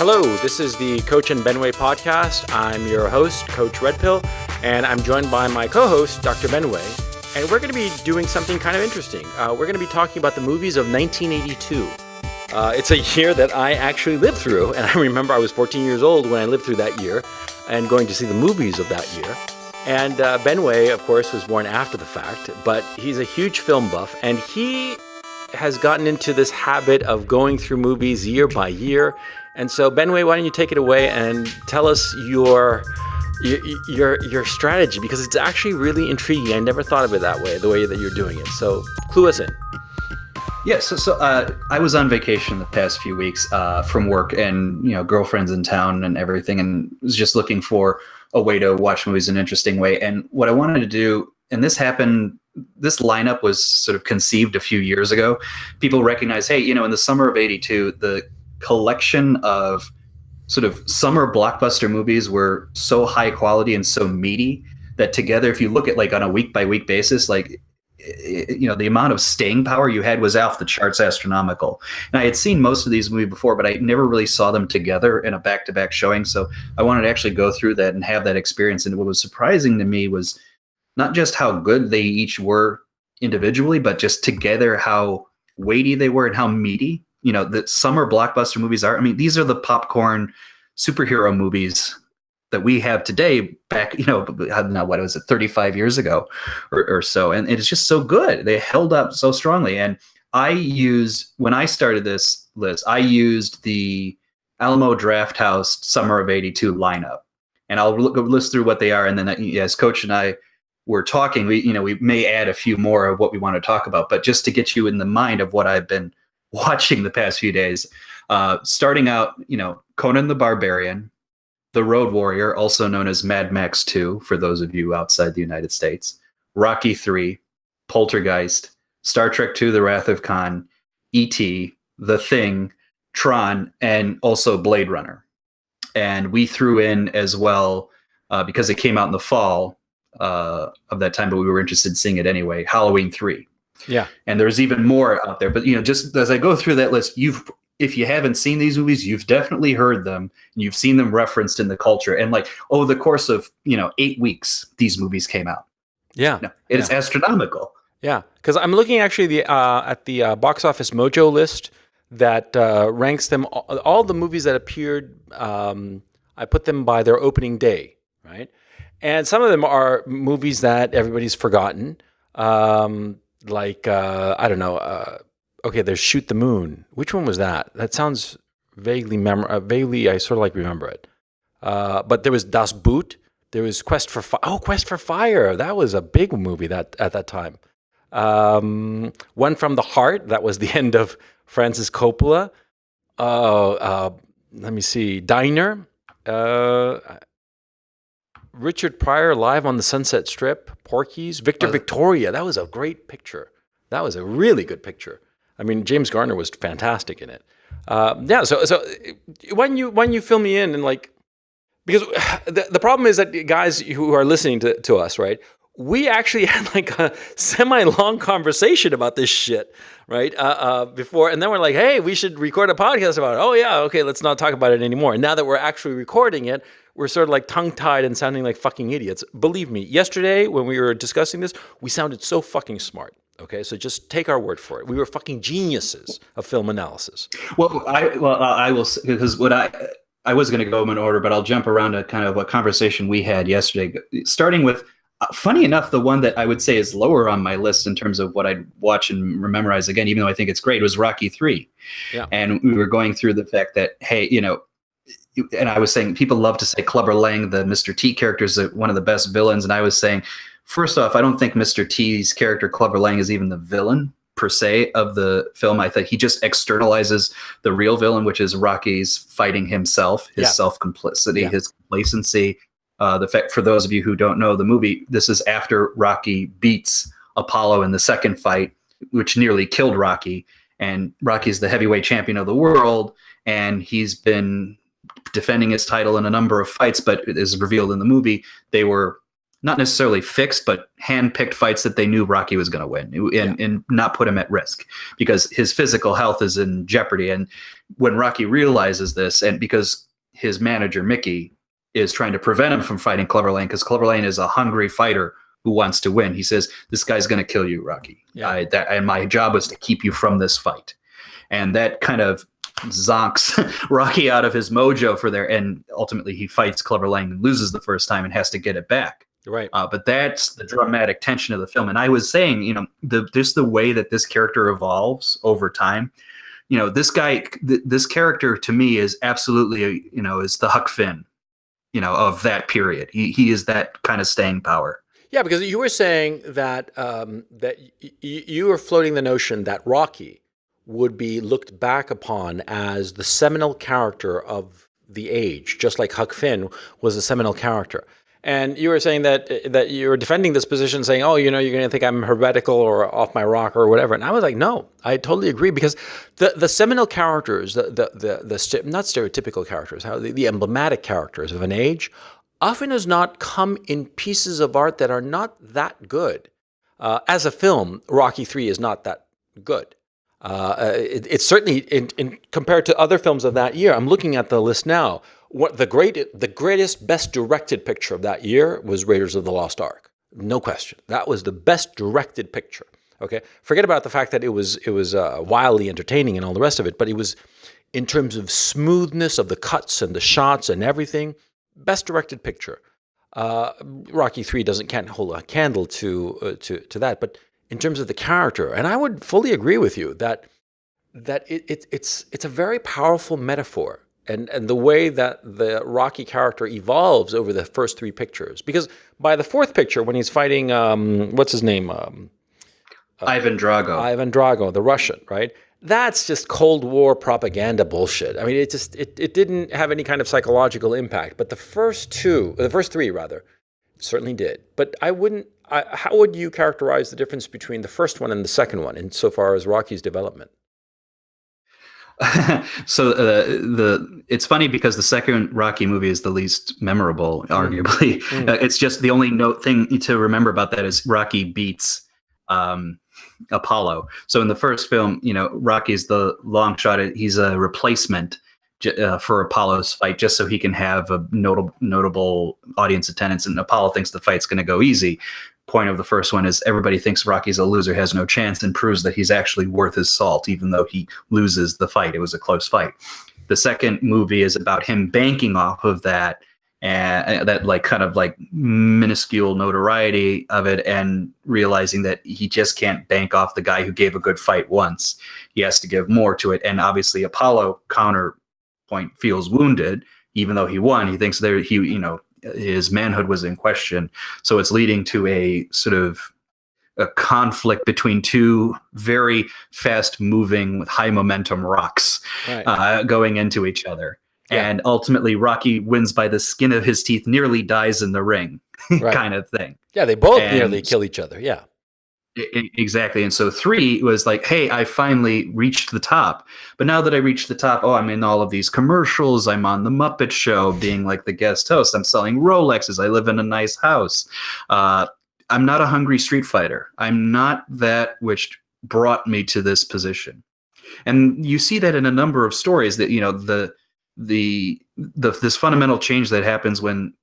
Hello, this is the Coach and Benway podcast. I'm your host, Coach Redpill, and I'm joined by my co-host, Dr. Benway. And we're going to be doing something kind of interesting. We're going to be talking about the movies of 1982. It's a year that I actually lived through, and I remember I was 14 years old when I lived through that year and going to see the movies of that year. And Benway, of course, was born after the fact, but he's a huge film buff, and he has gotten into this habit of going through movies year by year. And so, Benway, why don't you take it away and tell us your strategy, because it's actually really intriguing. I never thought of it that way, the way that you're doing it. So, clue us in. Yeah, so I was on vacation the past few weeks from work, and girlfriend's in town and everything, and was just looking for a way to watch movies in an interesting way. And what I wanted to do, and this lineup was sort of conceived a few years ago. People recognize, hey, in the summer of '82, the collection of sort of summer blockbuster movies were so high quality and so meaty that together, if you look at like on a week by week basis, like, the amount of staying power you had was off the charts, astronomical. And I had seen most of these movies before, but I never really saw them together in a back-to-back showing. So I wanted to actually go through that and have that experience. And what was surprising to me was not just how good they each were individually, but just together how weighty they were and how meaty, that summer blockbuster movies are. I mean, these are the popcorn superhero movies that we have today back, now what was it, 35 years ago or so. And it's just so good. They held up so strongly. And when I started this list, I used the Alamo Drafthouse Summer of '82 lineup. And I'll list through what they are. And then as Coach and I were talking, we may add a few more of what we want to talk about, but just to get you in the mind of what I've been watching the past few days, starting out, Conan the Barbarian, The Road Warrior, also known as Mad Max 2, for those of you outside the United States, Rocky 3, Poltergeist, Star Trek 2, The Wrath of Khan, E.T., The Thing, Tron, and also Blade Runner. And we threw in as well, because it came out in the fall of that time, but we were interested in seeing it anyway, Halloween 3. Yeah. And there's even more out there. But, just as I go through that list, if you haven't seen these movies, you've definitely heard them, and you've seen them referenced in the culture. And like over the course of 8 weeks, these movies came out. Yeah, it is astronomical. Yeah, because I'm looking actually at the Box Office Mojo list that ranks them all the movies that appeared. I put them by their opening day, right? And some of them are movies that everybody's forgotten, like I don't know. Okay, there's Shoot the Moon. Which one was that? That sounds vaguely vaguely, I sort of like remember it. But there was Das Boot. There was Quest for Fire. Oh, Quest for Fire. That was a big movie at that time. One from the Heart. That was the end of Francis Coppola. Let me see. Diner. Richard Pryor, Live on the Sunset Strip. Porky's. Victoria. That was a great picture. That was a really good picture. I mean, James Garner was fantastic in it. So when you fill me in and like, because the problem is that guys who are listening to us, right? We actually had like a semi-long conversation about this shit, right? Before, and then we're like, hey, we should record a podcast about it. Oh yeah, okay, let's not talk about it anymore. And now that we're actually recording it, we're sort of like tongue-tied and sounding like fucking idiots. Believe me, yesterday when we were discussing this, we sounded so fucking smart. Okay, so just take our word for it. We were fucking geniuses of film analysis. Well, I will, because what I was going to go in order, but I'll jump around to kind of what conversation we had yesterday. Starting with, funny enough, the one that I would say is lower on my list in terms of what I'd watch and memorize again, even though I think it's great, was Rocky 3. Yeah. And we were going through the fact that, hey, and I was saying people love to say Clubber Lang, the Mr. T character, is one of the best villains, and I was saying, first off, I don't think Mr. T's character, Clubber Lang, is even the villain per se of the film. I think he just externalizes the real villain, which is Rocky's fighting himself, his self-complicity, his complacency. The fact, for those of you who don't know the movie, this is after Rocky beats Apollo in the second fight, which nearly killed Rocky. And Rocky's the heavyweight champion of the world, and he's been defending his title in a number of fights, but as revealed in the movie, they were not necessarily fixed, but hand-picked fights that they knew Rocky was going to win and not put him at risk because his physical health is in jeopardy. And when Rocky realizes this, and because his manager, Mickey, is trying to prevent him from fighting Clubber Lang, because Clubber Lang is a hungry fighter who wants to win. He says, this guy's going to kill you, Rocky. Yeah. And my job was to keep you from this fight. And that kind of zonks Rocky out of his mojo for there. And ultimately he fights Clubber Lang and loses the first time and has to get it back. Right. But that's the dramatic tension of the film. And I was saying, just the way that this character evolves over time, this guy, this character to me is absolutely, is the Huck Finn, of that period. He is that kind of staying power. Yeah, because you were saying that you were floating the notion that Rocky would be looked back upon as the seminal character of the age, just like Huck Finn was a seminal character. And you were saying that you were defending this position, saying, "Oh, you're going to think I'm heretical or off my rocker or whatever." And I was like, "No, I totally agree," because the seminal characters, the not stereotypical characters, the emblematic characters of an age, often does not come in pieces of art that are not that good. As a film, Rocky III is not that good. It's certainly in compared to other films of that year. I'm looking at the list now. What the greatest, best directed picture of that year was Raiders of the Lost Ark. No question. That was the best directed picture. Okay, forget about the fact that it was wildly entertaining and all the rest of it, but it was, in terms of smoothness of the cuts and the shots and everything, best directed picture. Rocky III can't hold a candle to that, but in terms of the character, and I would fully agree with you that it's a very powerful metaphor. And the way that the Rocky character evolves over the first three pictures. Because by the fourth picture, when he's fighting, what's his name? Ivan Drago. Ivan Drago, the Russian, right? That's just Cold War propaganda bullshit. I mean, it didn't have any kind of psychological impact. But the first three, certainly did. But how would you characterize the difference between the first one and the second one insofar as Rocky's development? So it's funny because the second Rocky movie is the least memorable, arguably. It's just the only thing to remember about that is Rocky beats Apollo. So in the first film, Rocky's the long shot. He's a replacement for Apollo's fight, just so he can have a notable audience attendance. And Apollo thinks the fight's going to go easy. Point of the first one is everybody thinks Rocky's a loser, has no chance, and proves that he's actually worth his salt, even though he loses the fight. It was a close fight. The second movie is about him banking off of that and that kind of minuscule notoriety of it, and realizing that he just can't bank off the guy who gave a good fight once. He has to give more to it. And obviously Apollo, counterpoint, feels wounded, even though he won. He thinks his manhood was in question. So it's leading to a sort of a conflict between two very fast moving with high momentum rocks, right, going into each other. Yeah. And ultimately Rocky wins by the skin of his teeth, nearly dies in the ring, right, kind of thing. Yeah, they both nearly kill each other. Yeah. Exactly. And so 3 was like, hey, I finally reached the top. But now that I reached the top, I'm in all of these commercials. I'm on the Muppet Show being like the guest host. I'm selling Rolexes. I live in a nice house. I'm not a hungry street fighter. I'm not that which brought me to this position. And you see that in a number of stories that, this fundamental change that happens when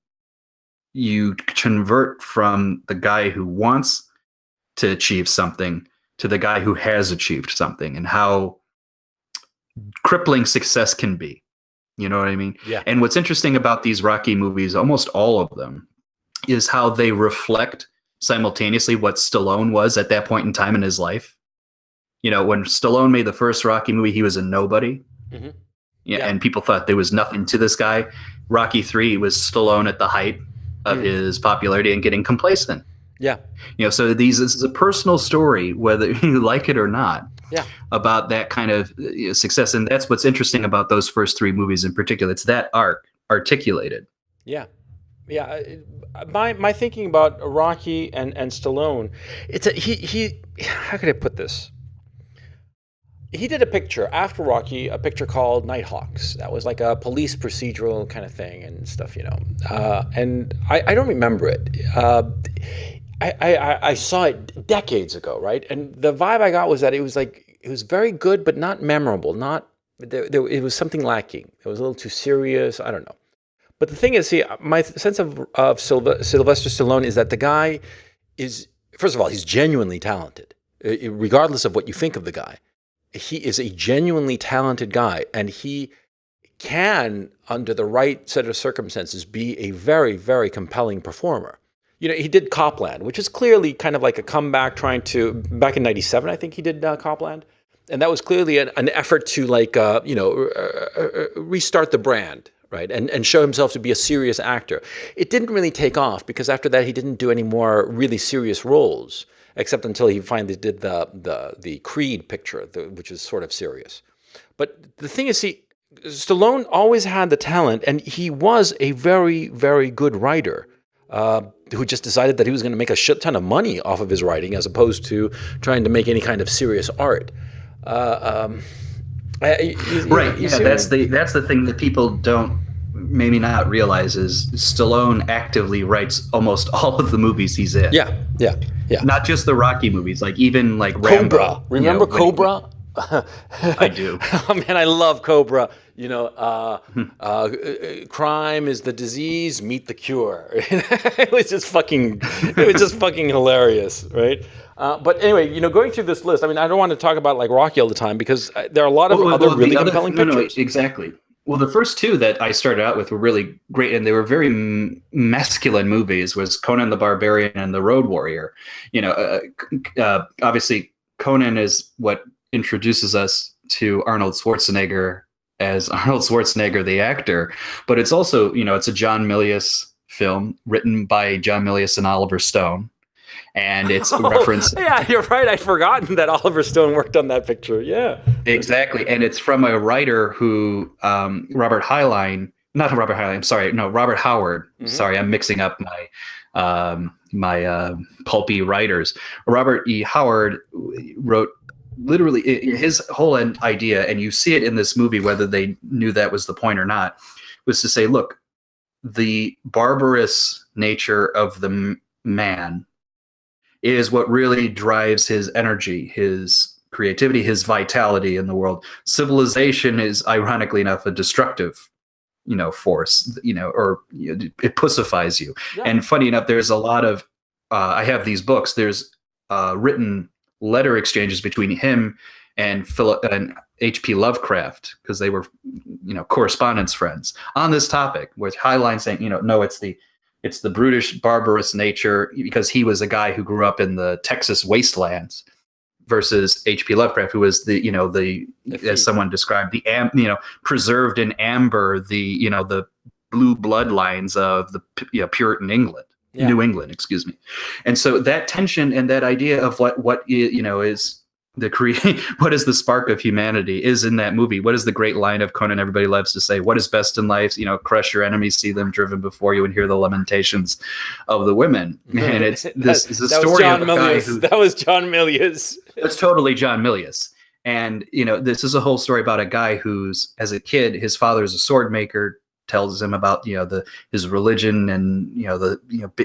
you convert from the guy who wants to achieve something to the guy who has achieved something, and how crippling success can be. You know what I mean? Yeah. And what's interesting about these Rocky movies, almost all of them, is how they reflect simultaneously what Stallone was at that point in time in his life. When Stallone made the first Rocky movie, he was a nobody. Mm-hmm. Yeah, and people thought there was nothing to this guy. Rocky III was Stallone at the height of his popularity and getting complacent. Yeah. So this is a personal story, whether you like it or not, about that kind of success. And that's what's interesting about those first 3 movies in particular. It's that arc articulated. Yeah. Yeah. My thinking about Rocky and Stallone, it's he how could I put this? he did a picture after Rocky, a picture called Nighthawks. That was like a police procedural kind of thing and stuff, and I don't remember it. I saw it decades ago, right? And the vibe I got was that it was very good, but not memorable. Not it was something lacking. It was a little too serious. I don't know. But the thing is, see, my sense of Sylvester Stallone is that the guy is, first of all, he's genuinely talented, regardless of what you think of the guy. He is a genuinely talented guy, and he can, under the right set of circumstances, be a very, very compelling performer. He did Copland, which is clearly kind of like a comeback back in 97, I think he did Copland. And that was clearly an effort to restart the brand, right? And show himself to be a serious actor. It didn't really take off because after that, he didn't do any more really serious roles, except until he finally did the Creed picture, which is sort of serious. But the thing is, see, Stallone always had the talent, and he was a very, very good writer who just decided that he was going to make a shit ton of money off of his writing as opposed to trying to make any kind of serious art. Right. Yeah, that's the thing that people don't maybe not realize is Stallone actively writes almost all of the movies he's in. Yeah. Not just the Rocky movies, like even like Cobra. Rambo. Remember Cobra? I do. Oh man, I love Cobra. Crime is the disease, meet the cure. It was just fucking hilarious, right? But anyway, going through this list, I mean, I don't want to talk about like Rocky all the time because there are a lot of other really compelling pictures. No, exactly. Well, the first two that I started out with were really great, and they were very masculine movies. Was Conan the Barbarian and The Road Warrior. Obviously, Conan is what introduces us to Arnold Schwarzenegger as Arnold Schwarzenegger, the actor. But it's also, it's a John Milius film written by John Milius and Oliver Stone. And it's a reference. Yeah, you're right. I'd forgotten that Oliver Stone worked on that picture. Yeah. Exactly. And it's from a writer who, Robert Howard. Mm-hmm. Sorry, I'm mixing up my pulpy writers. Robert E. Howard wrote literally his whole idea, and you see it in this movie, whether they knew that was the point or not, was to say, look, the barbarous nature of the man is what really drives his energy, his creativity, his vitality in the world. Civilization is, ironically enough, a destructive, force, it pussifies you. Yeah. And funny enough, there's a lot of, I have these books, there's written letter exchanges between him and H.P. Lovecraft, because they were, correspondence friends on this topic, with Highline saying, no, it's the brutish, barbarous nature, because he was a guy who grew up in the Texas wastelands, versus H.P. Lovecraft, who was the as someone described, the preserved in amber, the blue bloodlines of the Puritan England. Yeah. New England, excuse me. And so that tension and that idea of what is the what is the spark of humanity is in that movie. What is the great line of Conan everybody loves to say? What is best in life? Crush your enemies, see them driven before you, and hear the lamentations of the women. And it's this is a story of a guy who, that was John Milius. That's totally John Milius. And this is a whole story about a guy who's, as a kid, his father is a sword maker, tells him about his religion and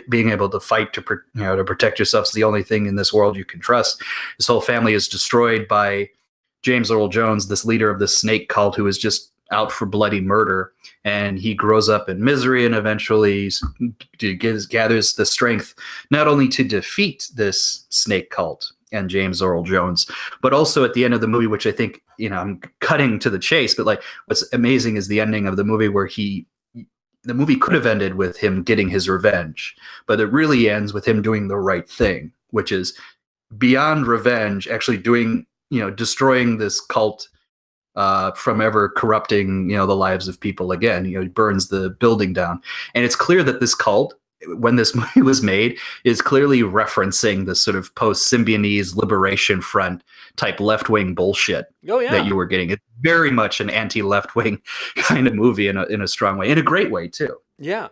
being able to fight to protect yourself is the only thing in this world you can trust. His whole family is destroyed by James Earl Jones, this leader of the snake cult, who is just out for bloody murder, and he grows up in misery and eventually gathers the strength not only to defeat this snake cult and James Earl Jones, but also at the end of the movie, which I think, I'm cutting to the chase, but like what's amazing is the ending of the movie where the movie could have ended with him getting his revenge, but it really ends with him doing the right thing, which is beyond revenge, actually doing, destroying this cult from ever corrupting, the lives of people again. He burns the building down. And it's clear that this cult, when this movie was made, is clearly referencing the sort of post-Symbionese liberation front type left-wing bullshit that you were getting. It's very much an anti-left-wing kind of movie in a strong way, in a great way too. Yeah.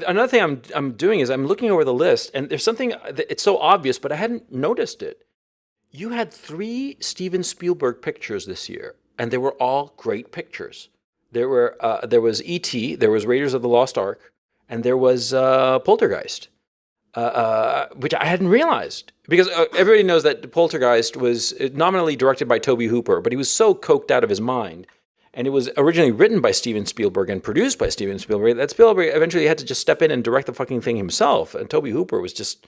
Another thing I'm doing is I'm looking over the list, and there's something that it's so obvious, but I hadn't noticed it. You had three Steven Spielberg pictures this year, and they were all great pictures. There was E.T., there was Raiders of the Lost Ark, and there was Poltergeist, which I hadn't realized because everybody knows that Poltergeist was nominally directed by Tobe Hooper, but he was so coked out of his mind, and it was originally written by Steven Spielberg and produced by Steven Spielberg that Spielberg eventually had to just step in and direct the fucking thing himself, and Tobe Hooper was just,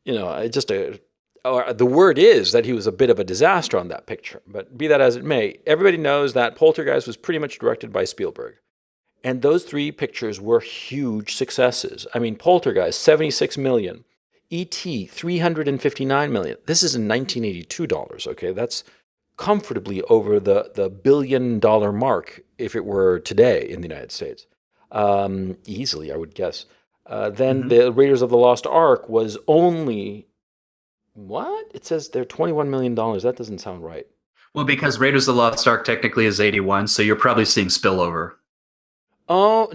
just a. Or the word is that he was a bit of a disaster on that picture. But be that as it may, everybody knows that Poltergeist was pretty much directed by Spielberg. And those three pictures were huge successes. I mean, Poltergeist, 76 million. E.T., 359 million. This is in 1982 dollars, okay? That's comfortably over the $1 billion mark if it were today in the United States. Easily, I would guess. Then the Raiders of the Lost Ark was only... What? It says they're $21 million. That doesn't sound right. Well, because Raiders of the Lost Ark technically is 81, so you're probably seeing spillover. Oh,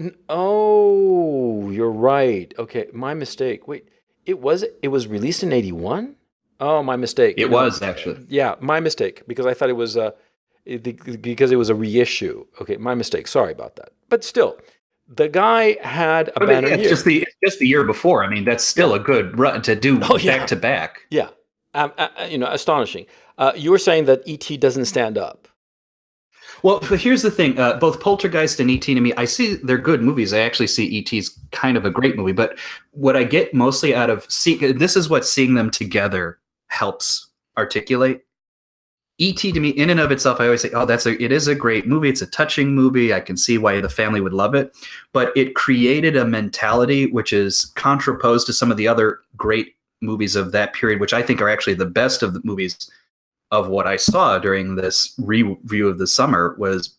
you're right. Okay, my mistake. Wait, it was released in 81? Oh, my mistake. It was actually. Yeah, my mistake because I thought it was because it was a reissue. Okay, my mistake. Sorry about that. But still, the guy had a banner year. It's just the year before. I mean, that's still a good run to do back to back. Yeah, astonishing. You were saying that E.T. doesn't stand up. Well, but here's the thing. Both Poltergeist and E.T. to me, I see they're good movies. I actually see E.T.'s kind of a great movie. But what I get mostly out of this is what seeing them together helps articulate. E.T. to me, in and of itself, I always say, oh, it is a great movie. It's a touching movie. I can see why the family would love it. But it created a mentality which is contraposed to some of the other great movies of that period, which I think are actually the best of the movies of what I saw during this review of the summer was,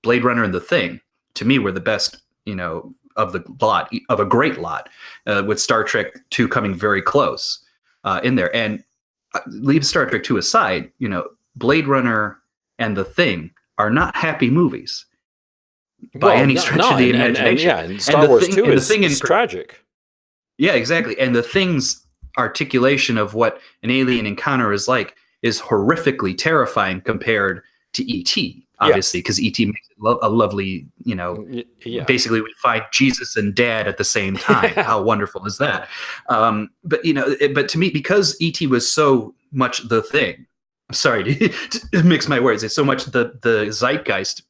Blade Runner and The Thing, to me, were the best, of the lot, of a great lot, with Star Trek 2 coming very close in there. And leave Star Trek 2 aside, Blade Runner and The Thing are not happy movies by any stretch of the imagination. And Star Wars 2 is tragic. Yeah, exactly. And The Thing's articulation of what an alien encounter is like is horrifically terrifying compared to E.T., obviously, because E.T. makes it a lovely, basically we find Jesus and Dad at the same time. How wonderful is that? But to me, because E.T. was so much the thing, I'm sorry to mix my words, it's so much the zeitgeist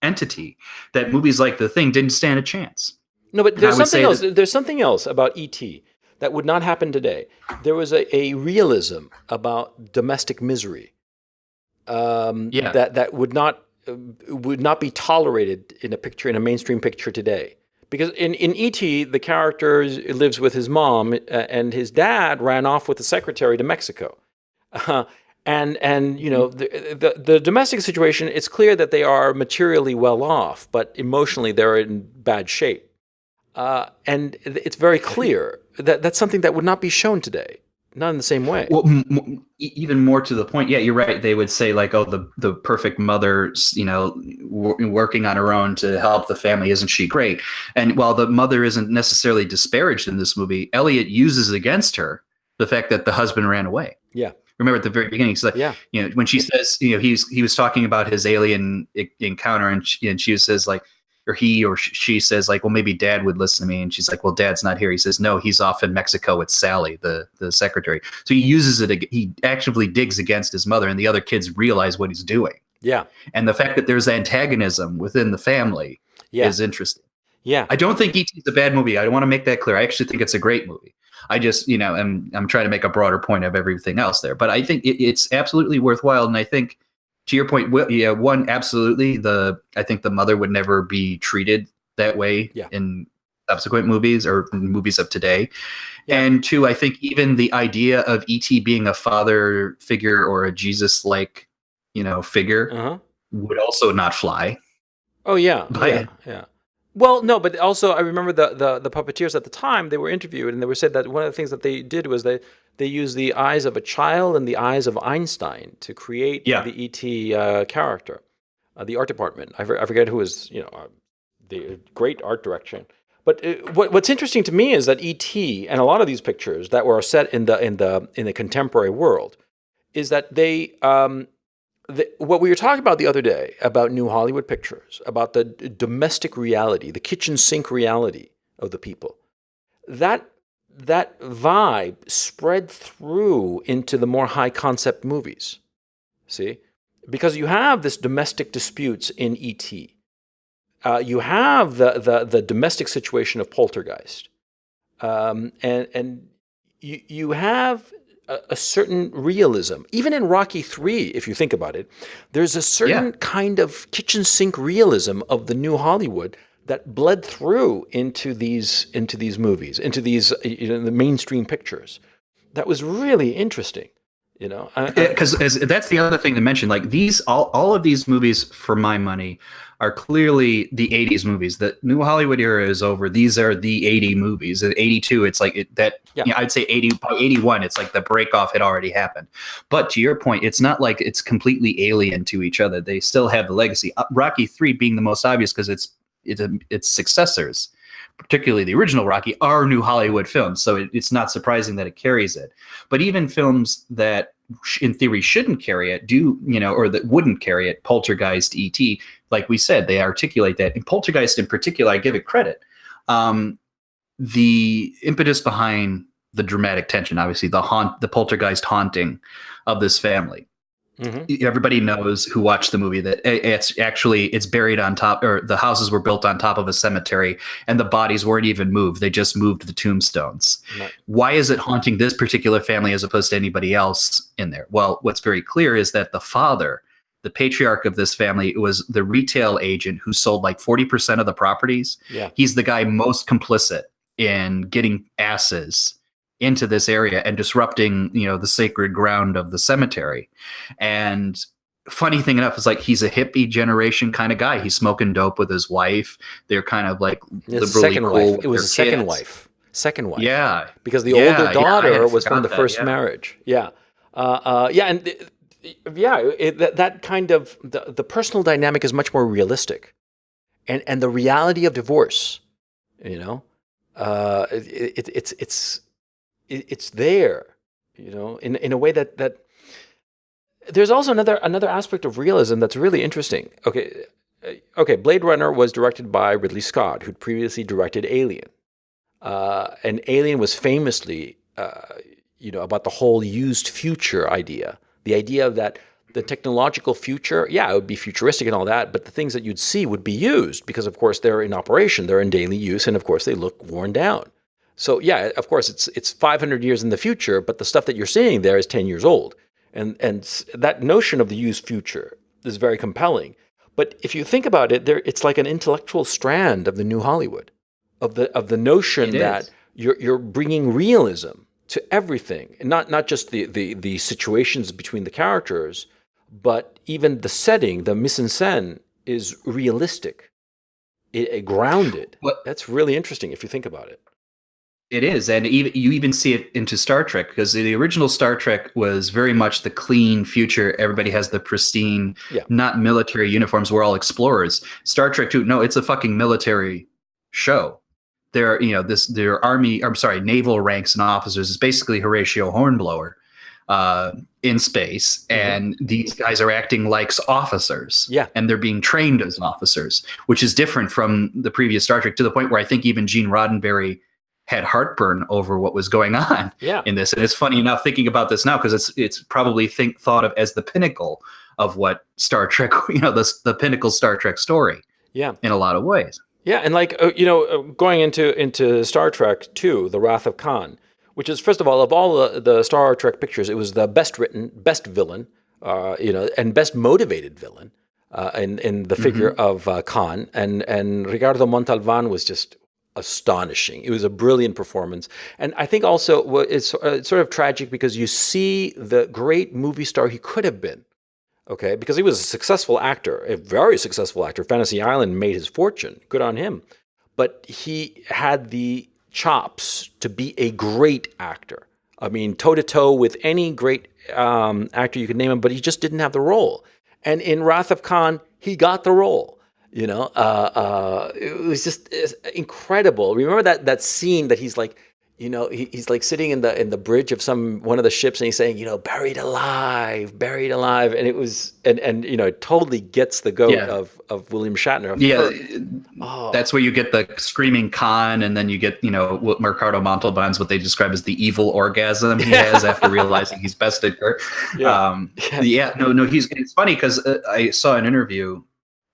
entity that movies like The Thing didn't stand a chance. No, but there's something else. There's something else about E.T. that would not happen today. There was a realism about domestic misery that would not be tolerated in a mainstream picture today. Because in E.T., the character lives with his mom, and his dad ran off with the secretary to Mexico. And the domestic situation, it's clear that they are materially well off, but emotionally they're in bad shape. And it's very clear that that's something that would not be shown today, not in the same way. Well, even more to the point, yeah, you're right. They would say like, oh, the perfect mother, working on her own to help the family, isn't she great? And while the mother isn't necessarily disparaged in this movie, Elliot uses against her the fact that the husband ran away. Yeah. Remember at the very beginning, she's like, when she says, he was talking about his alien encounter, and she says like, or he or she says like, well, maybe Dad would listen to me. And she's like, well, Dad's not here. He says, no, he's off in Mexico with Sally, the secretary. So he uses it. He actively digs against his mother, and the other kids realize what he's doing. Yeah. And the fact that there's antagonism within the family is interesting. Yeah. I don't think E.T. is a bad movie. I want to make that clear. I actually think it's a great movie. I just, I'm trying to make a broader point of everything else there. But I think it's absolutely worthwhile. And I think, to your point, one, absolutely. I think the mother would never be treated that way in subsequent movies or movies of today. Yeah. And two, I think even the idea of E.T. being a father figure or a Jesus-like, figure would also not fly. Oh, yeah. Yeah. Well, no, but also I remember the puppeteers at the time, they were interviewed and they were said that one of the things that they did was they used the eyes of a child and the eyes of Einstein to create the E.T. Character, the art department. I forget who was, the great art direction. But what's interesting to me is that E.T. and a lot of these pictures that were set in the contemporary world, is that what we were talking about the other day about new Hollywood pictures, about the domestic reality, the kitchen sink reality of the people, that vibe spread through into the more high concept movies. See, because you have this domestic disputes in E.T. You have the domestic situation of Poltergeist, and you have a certain realism. Even in Rocky III, if you think about it, there's a certain kind of kitchen sink realism of the new Hollywood that bled through into these movies, into these the mainstream pictures. That was really interesting. Because that's the other thing to mention. Like all of these movies, for my money, are clearly the '80s movies. The New Hollywood era is over. These are the '80 movies. At '82, it's like I'd say by '81, it's like the break off had already happened. But to your point, it's not like it's completely alien to each other. They still have the legacy. Rocky III being the most obvious because its successors, particularly the original Rocky, are new Hollywood films. So it's not surprising that it carries it. But even films that in theory shouldn't carry it or that wouldn't carry it, Poltergeist, E.T., like we said, they articulate that. In Poltergeist in particular, I give it credit. The impetus behind the dramatic tension, obviously the Poltergeist haunting of this family. Mm-hmm. Everybody knows who watched the movie that it's buried on top, or the houses were built on top of a cemetery and the bodies weren't even moved. They just moved the tombstones. Right. Why is it haunting this particular family as opposed to anybody else in there? Well, what's very clear is that the father, the patriarch of this family, was the retail agent who sold like 40% of the properties. Yeah. He's the guy most complicit in getting asses into this area and disrupting, the sacred ground of the cemetery. And funny thing enough, is like he's a hippie generation kind of guy. He's smoking dope with his wife. They're kind of like liberally cool. It was a second wife. Yeah. Because the older daughter was from the first marriage. Yeah. That kind of the personal dynamic is much more realistic. And the reality of divorce, it's there, in a way that there's also another aspect of realism that's really interesting. Okay, Blade Runner was directed by Ridley Scott, who'd previously directed Alien, and Alien was famously, about the whole used future idea, the idea that the technological future, it would be futuristic and all that, but the things that you'd see would be used because, of course, they're in operation, they're in daily use, and of course, they look worn down. So of course, it's 500 years in the future, but the stuff that you're seeing there is 10 years old. And that notion of the used future is very compelling. But if you think about it, it's like an intellectual strand of the new Hollywood, of the notion that you're bringing realism to everything, and not just the situations between the characters, but even the setting, the mise en scène is realistic, grounded. That's really interesting if you think about it. It is, and you even see it into Star Trek, because the original Star Trek was very much the clean future. Everybody has the pristine, not military uniforms. We're all explorers. Star Trek 2, no, it's a fucking military show. Their naval ranks and officers is basically Horatio Hornblower in space, and these guys are acting like officers, and they're being trained as officers, which is different from the previous Star Trek, to the point where I think even Gene Roddenberry had heartburn over what was going on in this. And it's funny enough thinking about this now, because it's probably thought of as the pinnacle of what Star Trek, the pinnacle Star Trek story in a lot of ways. Yeah, and going into Star Trek II, The Wrath of Khan, which is, first of all the Star Trek pictures, it was the best written, best villain, and best motivated villain in the figure of Khan. And Ricardo Montalban was just astonishing. It was a brilliant performance. And I think also it's sort of tragic because you see the great movie star he could have been, okay? Because he was a successful actor, a very successful actor. Fantasy Island made his fortune. Good on him. But he had the chops to be a great actor. I mean, toe-to-toe with any great actor you could name him, but he just didn't have the role. And in Wrath of Khan, he got the role. It was just incredible. Remember that scene that he's like, he's like sitting in the bridge of one of the ships, and he's saying, buried alive, and it was, and it totally gets the goat Yeah. of William Shatner. Of Yeah, Kirk. Oh, that's where you get the screaming Khan, and then you get, what Mercado Montalban's what they describe as the evil orgasm he has after realizing he's bested Kirk. yeah, yeah. Yeah, no, it's funny because I saw an interview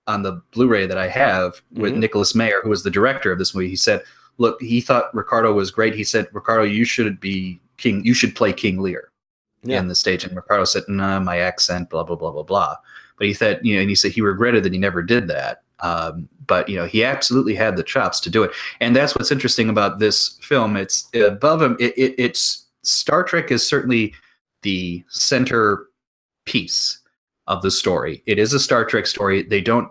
on the Blu-ray that I have with Hmm. Nicholas Mayer, who was the director of this movie. He said, "Look, he thought Ricardo was great. He said, Ricardo, you should be King. You should play King Lear Yeah. in the stage." And Ricardo said, "Nah, my accent, blah blah blah blah blah." But he said, and he said he regretted that he never did that. But he absolutely had the chops to do it, and that's what's interesting about this film. It's above him. It's Star Trek is certainly the center piece of the story. It is a Star Trek story. They don't,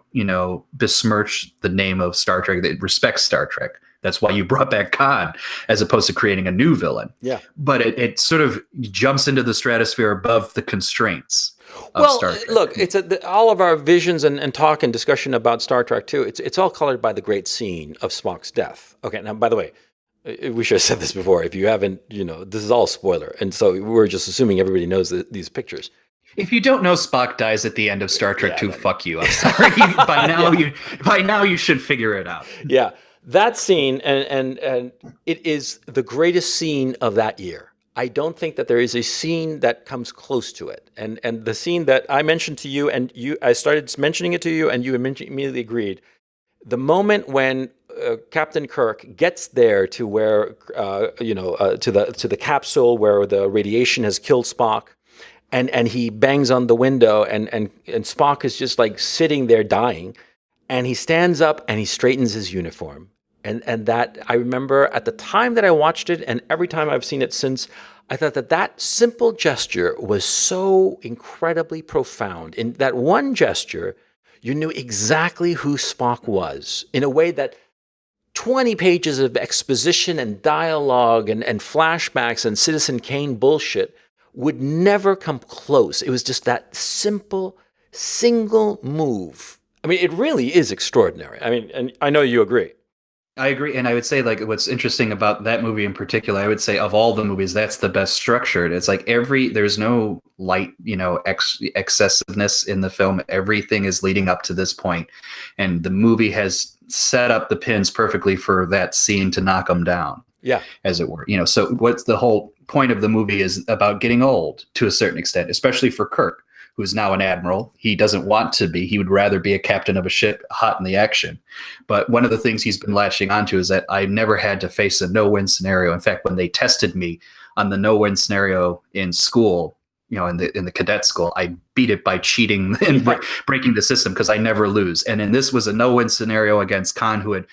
besmirch the name of Star Trek. They respect Star Trek. That's why you brought back Khan as opposed to creating a new villain. Yeah. But it sort of jumps into the stratosphere above the constraints of Star Trek. Look, it's all of our visions and talk and discussion about Star Trek too. It's all colored by the great scene of Spock's death. Okay, now by the way, we should have said this before. If you haven't, this is all spoiler, and so we're just assuming everybody knows these pictures. If you don't know Spock dies at the end of Star Trek 2, fuck you. I'm sorry. By now you should figure it out. Yeah, that scene and it is the greatest scene of that year. I don't think that there is a scene that comes close to it. And the scene that I mentioned to you, and I started mentioning it to you, and you immediately agreed. The moment when Captain Kirk gets there to where to the capsule where the radiation has killed Spock, and he bangs on the window, and Spock is just like sitting there dying, and he stands up and he straightens his uniform. And that, I remember at the time that I watched it, and every time I've seen it since, I thought that simple gesture was so incredibly profound. In that one gesture, you knew exactly who Spock was in a way that 20 pages of exposition and dialogue and flashbacks and Citizen Kane bullshit would never come close. It was just that simple, single move. I mean, it really is extraordinary. I mean, and I know you agree. I agree, and I would say like what's interesting about that movie in particular, I would say of all the movies, that's the best structured. It's like there's no light, excessiveness in the film. Everything is leading up to this point, and the movie has set up the pins perfectly for that scene to knock them down. Yeah, as it were. So what's the whole point of the movie is about getting old to a certain extent, especially for Kirk, who's now an admiral. He doesn't want to be. He would rather be a captain of a ship hot in the action. But one of the things he's been latching onto is that I never had to face a no-win scenario. In fact, when they tested me on the no-win scenario in school, in the cadet school, I beat it by cheating and breaking the system because I never lose. And then this was a no-win scenario against Khan, who had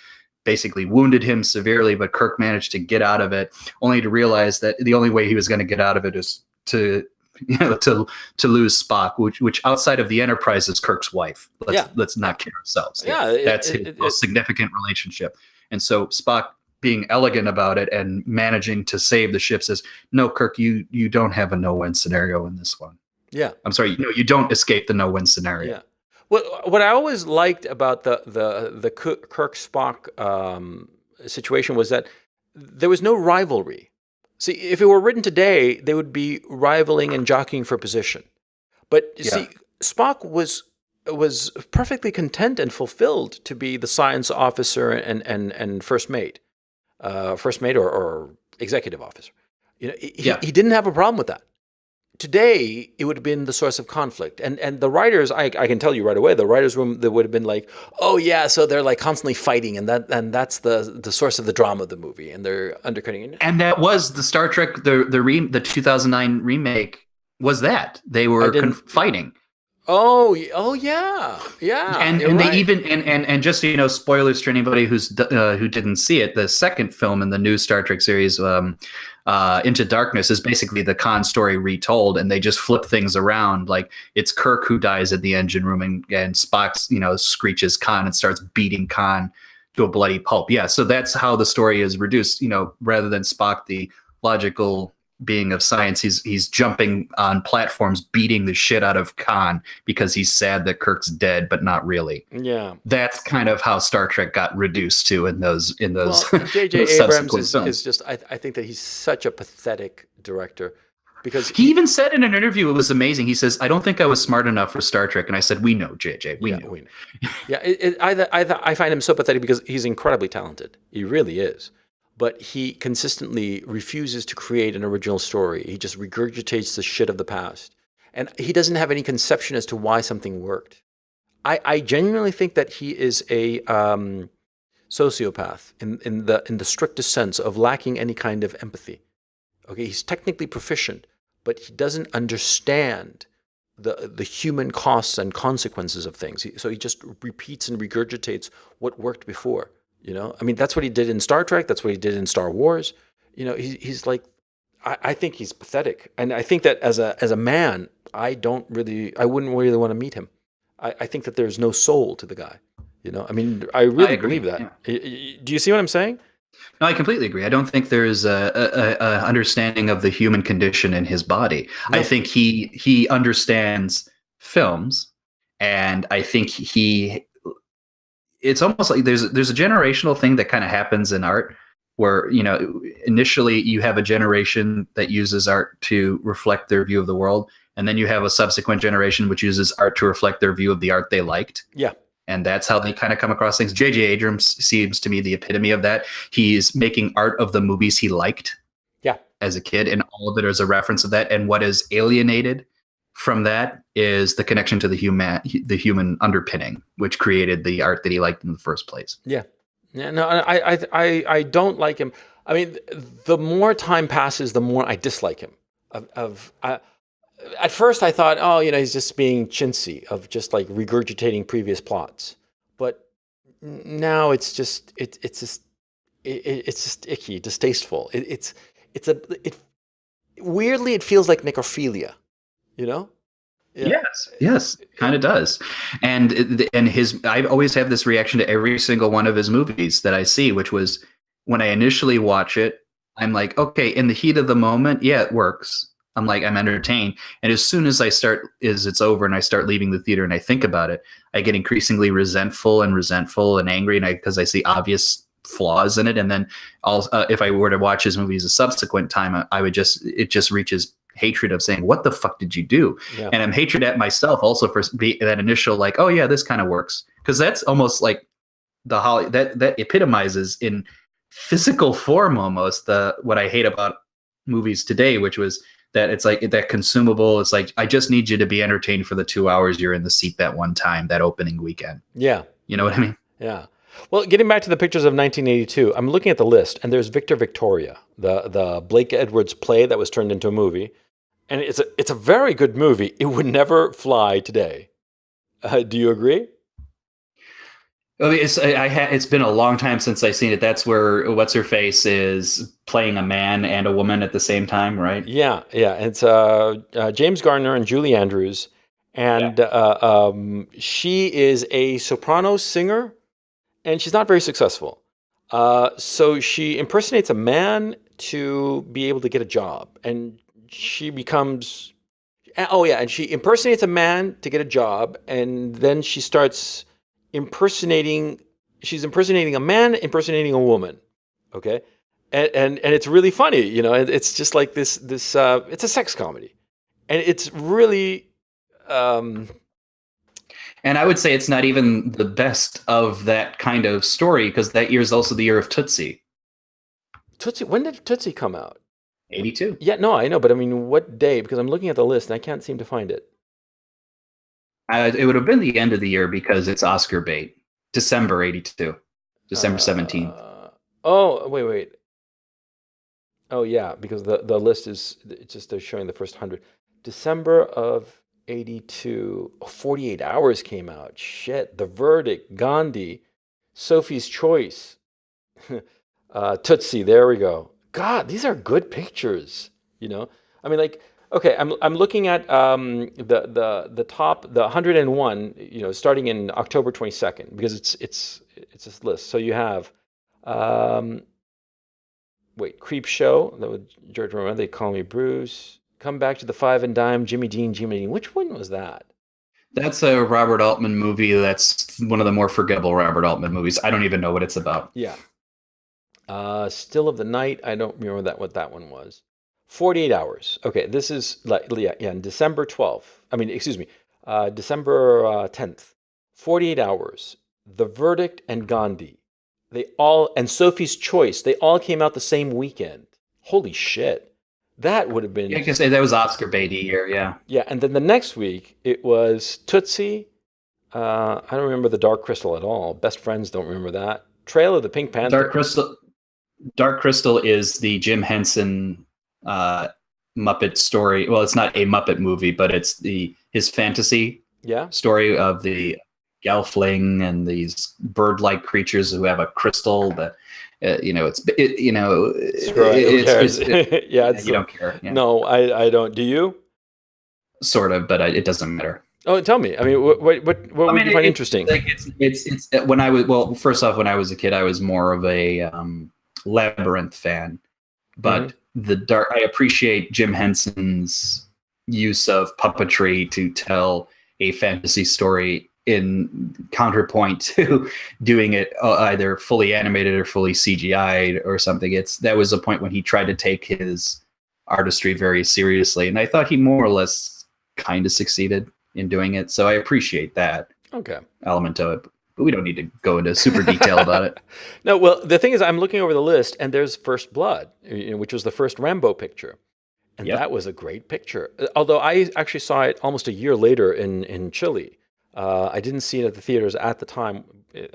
basically wounded him severely, but Kirk managed to get out of it, only to realize that the only way he was going to get out of it is to lose Spock, which outside of the Enterprise is Kirk's wife. Let's not kid ourselves. Yeah, that's his most significant relationship. And so Spock, being elegant about it and managing to save the ship, says, "No, Kirk, you don't have a no-win scenario in this one." Yeah, I'm sorry, you don't escape the no-win scenario. yeah. What I always liked about the Kirk Spock situation was that there was no rivalry. See, if it were written today, they would be rivaling and jockeying for position. But see, Spock was perfectly content and fulfilled to be the science officer and first mate or executive officer. He didn't have a problem with that. Today, it would have been the source of conflict. And the writers, I can tell you right away, the writers' room, they would have been like, oh yeah, so they're like constantly fighting, and that's the source of the drama of the movie, and they're undercutting it. And that was the Star Trek, the 2009 remake was that. They were fighting. Oh yeah. And they even and just so you know, spoilers to anybody who didn't see it, the second film in the new Star Trek series, Into Darkness, is basically the Khan story retold, and they just flip things around. Like it's Kirk who dies at the engine room, and Spock, screeches Khan and starts beating Khan to a bloody pulp. Yeah, so that's how the story is reduced. Rather than Spock, the logical being of science, he's jumping on platforms, beating the shit out of Khan because he's sad that Kirk's dead, but not really. Yeah. That's kind of how Star Trek got reduced to in those Well, J.J. those Abrams subsequent films. is just, I think that he's such a pathetic director because He even said in an interview, it was amazing. He says, "I don't think I was smart enough for Star Trek," and I said, "We know, JJ, we know." we know. Yeah, I find him so pathetic because he's incredibly talented. He really is. But he consistently refuses to create an original story. He just regurgitates the shit of the past. And he doesn't have any conception as to why something worked. I genuinely think that he is a sociopath in the strictest sense of lacking any kind of empathy. Okay, he's technically proficient, but he doesn't understand the human costs and consequences of things. So he just repeats and regurgitates what worked before. You know, I mean, that's what he did in Star Trek. That's what he did in Star Wars. You know, he's like, I think he's pathetic, and I think that as a man, I wouldn't really want to meet him. I think that there's no soul to the guy. You know, I mean, I really believe that. Yeah. Do you see what I'm saying? No, I completely agree. I don't think there's a understanding of the human condition in his body. No. I think he understands films, and I think it's almost like there's a generational thing that kind of happens in art where, you know, initially you have a generation that uses art to reflect their view of the world, and then you have a subsequent generation which uses art to reflect their view of the art they liked. Yeah. And that's how they kind of come across things. J.J. Abrams seems to me the epitome of that. He's making art of the movies he liked as a kid, and all of it is a reference of that. And what is alienated from that is the connection to the human underpinning, which created the art that he liked in the first place. Yeah. Yeah. No, I don't like him. I mean, the more time passes, the more I dislike him. At first I thought, oh, you know, he's just being chintzy of just like regurgitating previous plots. But now it's just icky, distasteful. Weirdly it feels like necrophilia, you know? Yeah. Yes, kind of does. And I always have this reaction to every single one of his movies that I see, which was when I initially watch it, I'm like, okay, in the heat of the moment, yeah, it works. I'm entertained. And as soon as it's over and I start leaving the theater and I think about it, I get increasingly resentful and angry, and because I see obvious flaws in it. And then if I were to watch his movies a subsequent time, it just reaches hatred of saying, what the fuck did you do? Yeah. And I'm hatred at myself also for that initial like, oh yeah, this kind of works. Because that's almost like that epitomizes in physical form almost what I hate about movies today, which was that it's like that consumable. It's like, I just need you to be entertained for the 2 hours you're in the seat that one time, that opening weekend. Yeah. You know what I mean? Yeah. Well, getting back to the pictures of 1982, I'm looking at the list, and there's Victor Victoria, the Blake Edwards play that was turned into a movie. And it's a very good movie. It would never fly today. Do you agree? I mean, it's been a long time since I've seen it. That's where What's Her Face is playing a man and a woman at the same time, right? Yeah. It's James Garner and Julie Andrews, and she is a soprano singer, and she's not very successful. So she impersonates a man to be able to get a job, and she becomes and she impersonates a man to get a job, and then she starts she's impersonating a man, impersonating a woman. Okay. And it's really funny, you know, it's just like this, it's a sex comedy, and it's really, and I would say it's not even the best of that kind of story, because that year is also the year of Tootsie. When did Tootsie come out? 82. Yeah, no, I know, but I mean, what day? Because I'm looking at the list and I can't seem to find it. It would have been the end of the year because it's Oscar bait. December 82. December 17th. Oh, wait. Oh, yeah, because the list is just showing the first 100. December of 82, 48 Hours came out. Shit. The Verdict, Gandhi, Sophie's Choice, Tootsie, there we go. God, these are good pictures, you know? I mean, like, okay, I'm looking at the top, the 101, you know, starting in October 22nd, because it's this list. So you have wait, Creep Show. That was George Romero. They Call Me Bruce. Come Back to the Five and Dime. Jimmy Dean. Jimmy Dean. Which one was that? That's a Robert Altman movie. That's one of the more forgettable Robert Altman movies. I don't even know what it's about. Yeah. Still of the Night. I don't remember that what that one was. 48 Hours. Okay, this is like yeah, in December 12th. I mean, excuse me, December 10th. 48 Hours. The Verdict and Gandhi. They all and Sophie's Choice. They all came out the same weekend. Holy shit. That would have Yeah, been I guess that was Oscar Beatty year. Yeah. yeah, and then the next week it was Tootsie. I don't remember the Dark Crystal at all. Best Friends don't remember that. Trail of the Pink Dark Panther. Crystal. Dark Crystal is the Jim Henson uh, Muppet story. Well, it's not a Muppet movie, but it's his fantasy Yeah. story of the Gelfling and these bird-like creatures who have a crystal that Screw it. Who cares? Yeah, you don't care. Yeah, no, I don't. Do you? sort of, but it doesn't matter. Oh, tell me. I mean, what I would mean, you find interesting? like it's when I was well, first off, when I was a kid, I was more of a Labyrinth fan, but I appreciate Jim Henson's use of puppetry to tell a fantasy story in counterpoint to doing it either fully animated or fully CGI'd or something. That was a point when he tried to take his artistry very seriously, and I thought he more or less kind of succeeded in doing it. So I appreciate that Okay. element of it, but we don't need to go into super detail about it. No, well, the thing is, I'm looking over the list, and there's First Blood, which was the first Rambo picture, and Yep. that was a great picture. Although I actually saw it almost a year later in Chile. I didn't see it at the theaters at the time.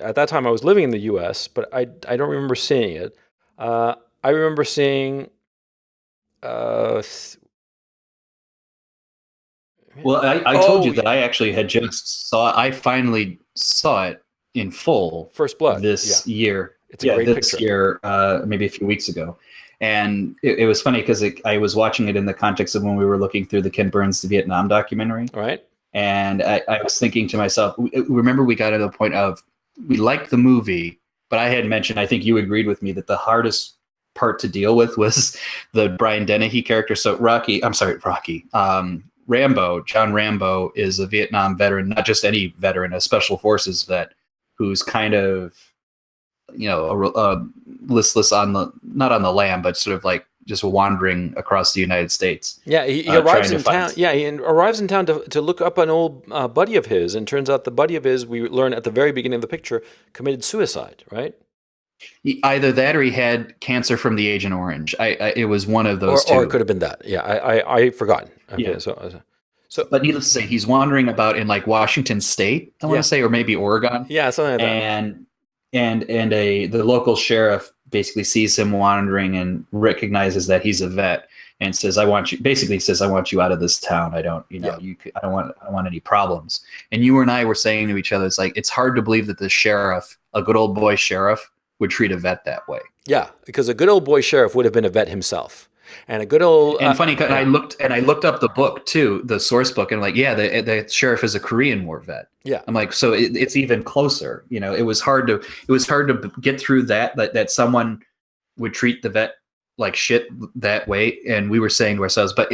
At that time, I was living in the U.S., but I don't remember seeing it. I remember seeing. Well, I told you yeah. that I actually had just I finally saw it in full First Blood. this year. It's a great this picture. year, maybe a few weeks ago. And it was funny because I was watching it in the context of when we were looking through the Ken Burns Vietnam documentary. All right. And I was thinking to myself, remember we got to the point of we liked the movie, but I had mentioned, I think you agreed with me that the hardest part to deal with was the Brian Dennehy character. So Rocky. Rambo, John Rambo, is a Vietnam veteran, not just any veteran, a special forces vet who's kind of, listless not on the lam, but sort of like just wandering across the United States. Yeah, he arrives in town. Yeah, he arrives in town to look up an old buddy of his, and turns out the buddy of his, we learn at the very beginning of the picture, committed suicide. Right? Either that or he had cancer from the Agent Orange. It was one of those two. Or it could have been that. Yeah, I forgotten. Okay, Yeah. So But needless to say, he's wandering about in like Washington State, I want to say, or maybe Oregon. yeah, something like that. And the local sheriff basically sees him wandering and recognizes that he's a vet and says, "I want you." Basically says, "I want you out of this town. I don't want any problems." And you and I were saying to each other, it's like it's hard to believe that the sheriff, a good old boy sheriff, would treat a vet that way. Yeah, because a good old boy sheriff would have been a vet himself, and a good old and funny. I looked up the book too, the source book, and the sheriff is a Korean War vet. Yeah, I'm like, so it's even closer. It was hard to get through that someone would treat the vet like shit that way. And we were saying to ourselves, but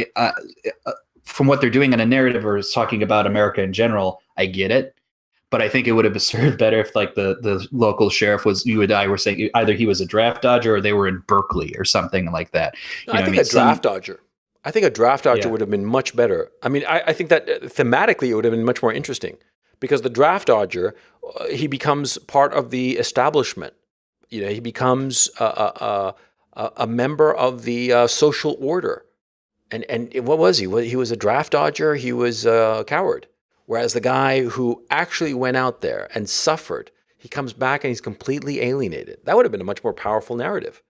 from what they're doing in a narrative or is talking about America in general, I get it. But I think it would have served better if like the local sheriff was, you and I were saying, either he was a draft dodger or they were in Berkeley or something like that. I think a draft dodger. I think a draft dodger would have been much better. I mean, I think that thematically it would have been much more interesting because the draft dodger, he becomes part of the establishment. He becomes a member of the social order. And what was he? He was a draft dodger. He was a coward. Whereas the guy who actually went out there and suffered, he comes back and he's completely alienated. That would have been a much more powerful narrative.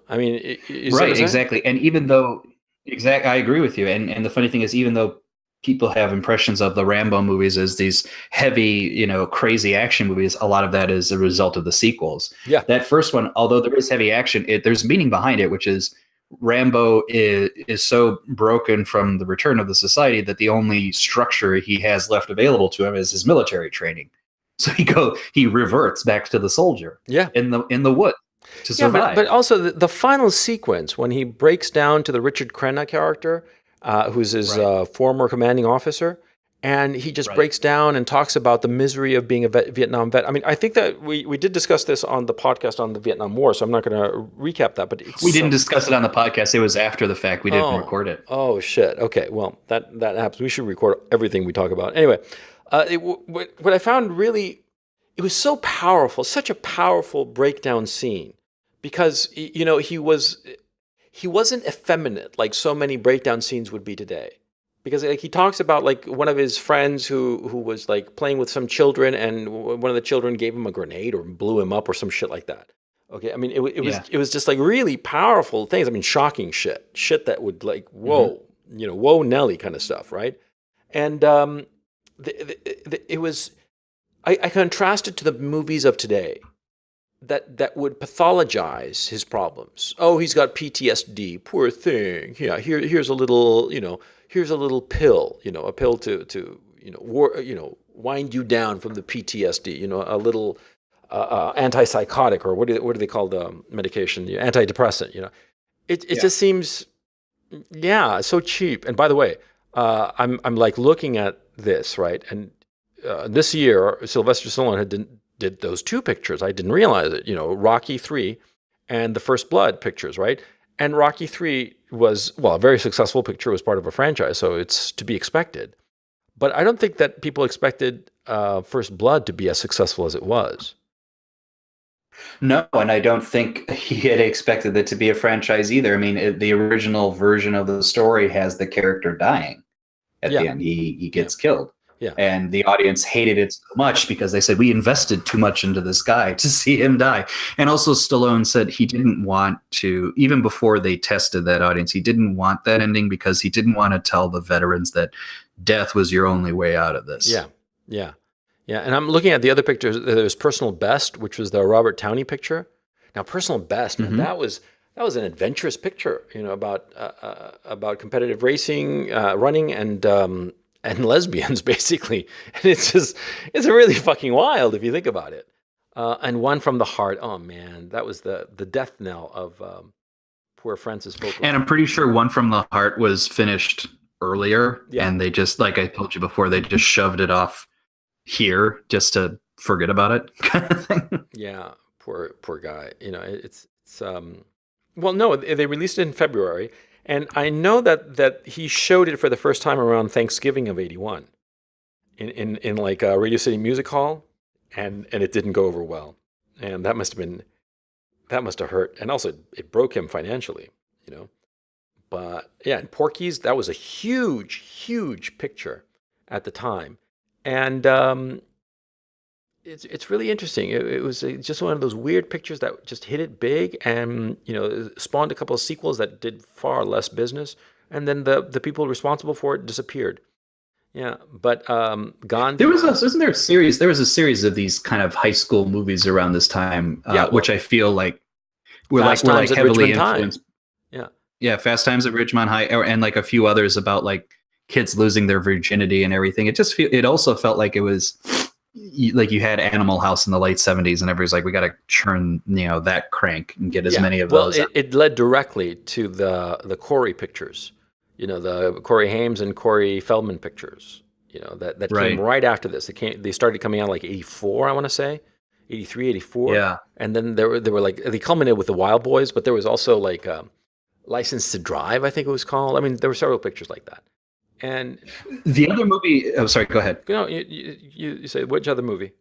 I mean, right, exactly. And even though, I agree with you. And the funny thing is, even though people have impressions of the Rambo movies as these heavy, crazy action movies, a lot of that is a result of the sequels. Yeah. That first one, although there is heavy action, there's meaning behind it, which is Rambo is so broken from the return of the society that the only structure he has left available to him is his military training. So he reverts back to the soldier. Yeah. In the woods. to Yeah, survive. but also the final sequence when he breaks down to the Richard Crenna character, who's his Right. former commanding officer, and he just Right. breaks down and talks about the misery of being a Vietnam vet. I mean, I think that we did discuss this on the podcast on the Vietnam War, so I'm not going to recap that. But it's We didn't so discuss it on the podcast. It was after the fact. We didn't record it. oh shit. Okay, well that happens. We should record everything we talk about anyway. What I found really it was so powerful, such a powerful breakdown scene because he wasn't effeminate like so many breakdown scenes would be today. Because like he talks about like one of his friends who was like playing with some children and one of the children gave him a grenade or blew him up or some shit like that. Okay, I mean Yeah. it was just like really powerful things. I mean shocking shit that would like Hmm. whoa Nelly kind of stuff, right? And it was I contrast it to the movies of today that would pathologize his problems. Oh, he's got PTSD. Poor thing. Yeah, here's a little, here's a little pill, a pill to wind you down from the PTSD. A little antipsychotic or what do they call the medication? The antidepressant. It Yeah. just seems so cheap. And by the way, I'm like looking at this right and this year, Sylvester Stallone did those two pictures. I didn't realize it. Rocky 3 and the First Blood pictures, right? And Rocky 3 was, well, a very successful picture. It was part of a franchise, so it's to be expected. But I don't think that people expected First Blood to be as successful as it was. No, and I don't think he had expected it to be a franchise either. I mean, the original version of the story has the character dying at Yeah, the end. He yeah, gets killed. yeah, And the audience hated it so much because they said we invested too much into this guy to see him die. And also Stallone said he didn't want to, even before they tested that audience, he didn't want that ending because he didn't want to tell the veterans that death was your only way out of this. yeah, yeah, yeah. And I'm looking at the other pictures. There's Personal Best, which was the Robert Downey picture. Now, Personal Best, man, Hmm. that was an adventurous picture, about competitive racing, running, and lesbians, basically. And it's really fucking wild if you think about it. And One from the Heart. Oh man, that was the death knell of poor Francis Ford And Coppola. I'm pretty sure One from the Heart was finished earlier. Yeah, And they just, like I told you before, they just shoved it off here just to forget about it kind of thing. yeah, poor guy. Well, no, they released it in February, and I know that he showed it for the first time around Thanksgiving of '81 in like a Radio City Music Hall, and it didn't go over well, and that must have hurt, and also it broke him financially, you know. But yeah, and Porky's that was a huge picture at the time, and it's really interesting. It was just one of those weird pictures that just hit it big, and spawned a couple of sequels that did far less business, and then the people responsible for it disappeared. Yeah, but There Gandhi. was isn't there a series? There was a series of these kind of high school movies around this time, Yeah, well, which I feel like were Fast were Times at heavily Ridgemont High. influenced. Yeah, Yeah, Fast Times at Ridgemont High, and like a few others about like kids losing their virginity and everything. It also felt like it was like you had Animal House in the late '70s, and everybody's like, we got to churn that crank and get as yeah. many of Well, those out. it led directly to the Corey pictures. The Corey Haim and Corey Feldman pictures. That came Right. right after this. They started coming out like '84, I want to say, '83, '84. Yeah. And then they were like they culminated with the Wild Boys, but there was also like License to Drive, I think it was called. I mean, there were several pictures like that. And The other movie. Oh, sorry. Go ahead. you say which other movie?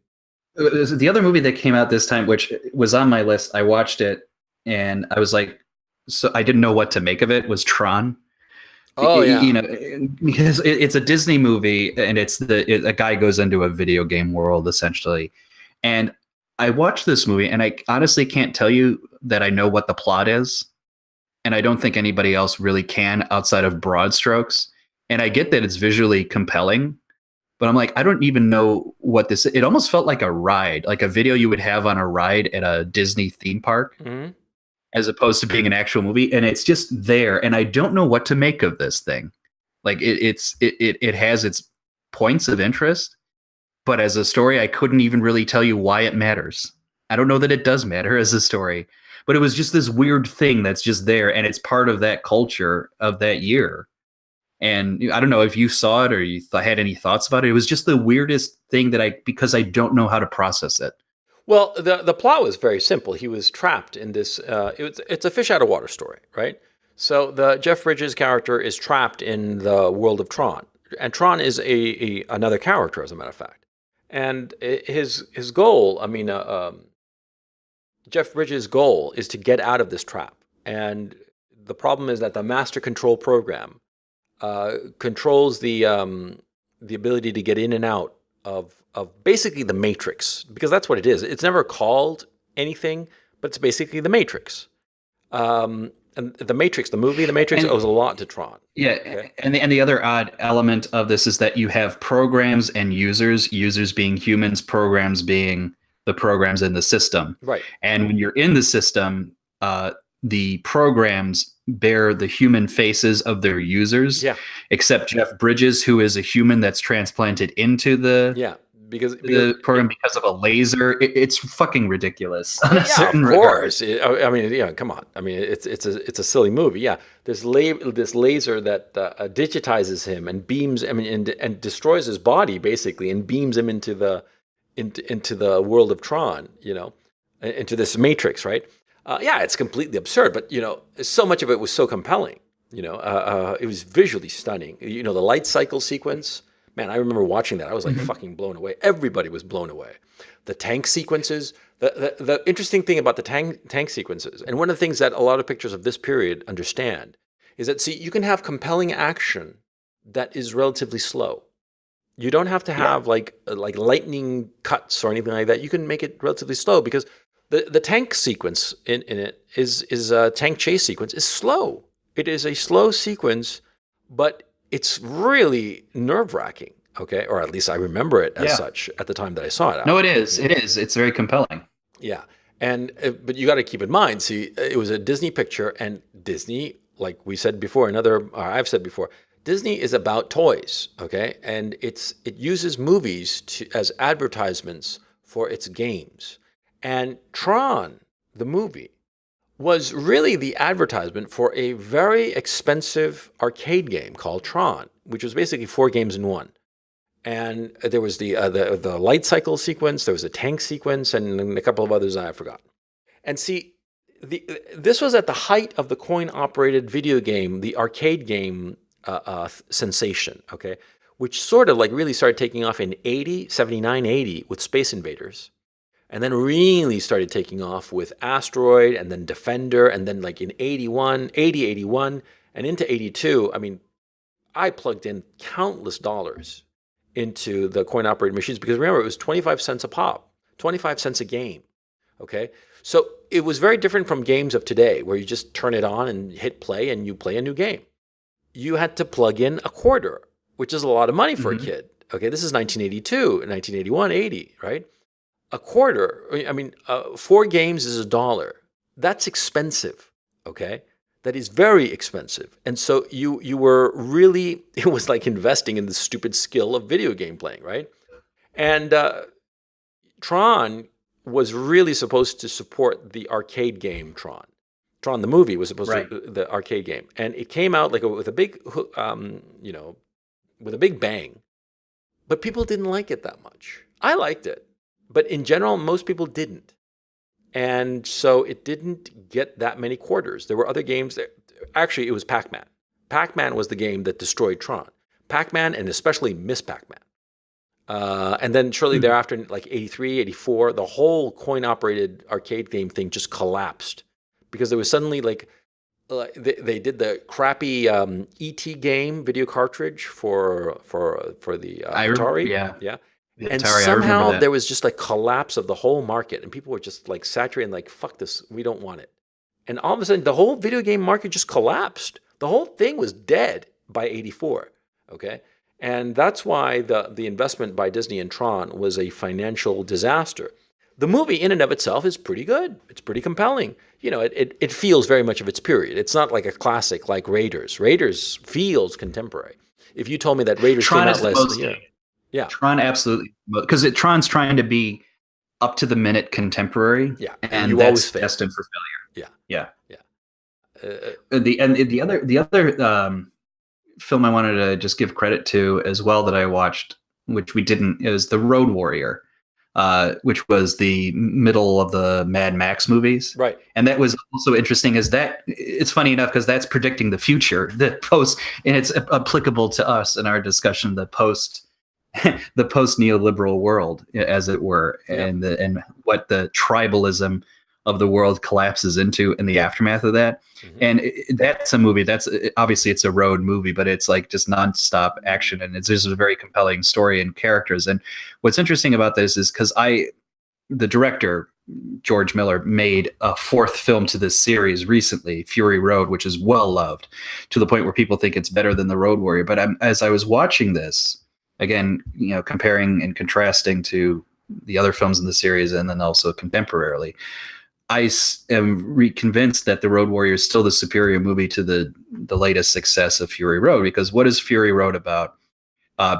The other movie that came out this time, which was on my list, I watched it and I was like, so I didn't know what to make of it. Was Tron? Oh yeah, Because it's a Disney movie and a guy goes into a video game world essentially. And I watched this movie and I honestly can't tell you that I know what the plot is. And I don't think anybody else really can outside of broad strokes. And I get that it's visually compelling, but I'm like, I don't even know what this is. It almost felt like a ride, like a video you would have on a ride at a Disney theme park, hmm as opposed to being an actual movie. And it's just there. And I don't know what to make of this thing. Like it has its points of interest, but as a story, I couldn't even really tell you why it matters. I don't know that it does matter as a story, but it was just this weird thing that's just there, and it's part of that culture of that year. And I don't know if you saw it or you had any thoughts about it. It was just the weirdest thing because I don't know how to process it. Well, the plot was very simple. He was trapped in this. It's a fish out of water story, right? So the Jeff Bridges character is trapped in the world of Tron, and Tron is another character, as a matter of fact. And his goal, I mean, Jeff Bridges' goal is to get out of this trap. And the problem is that the master control program controls the ability to get in and out of basically the Matrix, because that's what it is. It's never called anything, but it's basically the Matrix. And the Matrix, the movie, The Matrix, owes a lot to Tron. Yeah, okay? and the other odd element of this is that you have programs and users being humans, programs being the programs in the system. Right. And when you're in the system, the programs bear the human faces of their users. Yeah. Except Jeff Bridges, who is a human that's transplanted into the because program because of a laser. It's fucking ridiculous. Yeah, of course. I mean, yeah, come on. I mean, it's a silly movie. Yeah, this laser that digitizes him and beams. I mean, and destroys his body basically, and beams him into the world of Tron. You know, into this Matrix, right? Yeah, it's completely absurd, but so much of it was so compelling. It was visually stunning. The light cycle sequence. Man, I remember watching that. I was like fucking blown away. Everybody was blown away. The tank sequences. The interesting thing about the tank sequences, and one of the things that a lot of pictures of this period understand, is that you can have compelling action that is relatively slow. You don't have to have like lightning cuts or anything like that. You can make it relatively slow because the tank sequence in it is a tank chase sequence is slow. It is a slow sequence, but it's really nerve-wracking, okay? Or at least I remember it as such at the time that I saw it. No, it is. It is. It's very compelling. Yeah. But you got to keep in mind, see, it was a Disney picture, and Disney, like we said before, I've said before, Disney is about toys, okay? And it uses movies as advertisements for its games. And Tron, the movie, was really the advertisement for a very expensive arcade game called Tron, which was basically 4 games in one. And there was the light cycle sequence, there was a tank sequence, and a couple of others I forgot. And see, this was at the height of the coin-operated video game, the arcade game sensation, okay, which sort of like really started taking off in 79, 80 with Space Invaders. And then really started taking off with Asteroid and then Defender, and then like in 81, and into 82, I mean, I plugged in countless dollars into the coin-operated machines because remember, it was 25 cents a pop, 25 cents a game, okay? So it was very different from games of today where you just turn it on and hit play and you play a new game. You had to plug in a quarter, which is a lot of money for a kid, okay? This is 1982, 1981, 80, right? A quarter, I mean, 4 games is $1. That's expensive, okay? That is very expensive. And so you were really, it was like investing in the stupid skill of video game playing, right? And Tron was really supposed to support the arcade game Tron. Tron, the movie, was supposed to the arcade game. And it came out like with a big, with a big bang. But people didn't like it that much. I liked it. But in general, most people didn't. And so it didn't get that many quarters. There were other games actually, it was Pac-Man. Pac-Man was the game that destroyed Tron. Pac-Man, and especially Miss Pac-Man. And then shortly thereafter, like 83, 84, the whole coin-operated arcade game thing just collapsed. Because there was suddenly like they did the crappy E.T. game video cartridge for the Atari. Yeah. And Atari, somehow there was just like collapse of the whole market, and people were just like saturated, like, fuck this, we don't want it. And all of a sudden, the whole video game market just collapsed. The whole thing was dead by 84, okay? And that's why the investment by Disney in Tron was a financial disaster. The movie in and of itself is pretty good. It's pretty compelling. It feels very much of its period. It's not like a classic like Raiders. Raiders feels contemporary. If you told me that Raiders Tron came out last year. Yeah. Tron absolutely, because Tron's trying to be up to the minute contemporary. Yeah, and that's destined for failure. Yeah, Yeah. yeah. The other film I wanted to just give credit to as well that I watched, which we didn't, is The Road Warrior, which was the middle of the Mad Max movies. Right. And that was also interesting. Is that it's funny enough because that's predicting the future, the post, and it's applicable to us in our discussion, the post, the post neoliberal world, as it were, Yeah. and what the tribalism of the world collapses into in the aftermath of that. And that's a movie that's obviously it's a road movie, but it's like just nonstop action, and it's just a very compelling story and characters. And what's interesting about this is because the director George Miller made a fourth film to this series recently, Fury Road, which is well loved to the point where people think it's better than The Road Warrior. But as I was watching this again, comparing and contrasting to the other films in the series, and then also contemporarily, I am convinced that The Road Warrior is still the superior movie to the latest success of Fury Road. Because what is Fury Road about?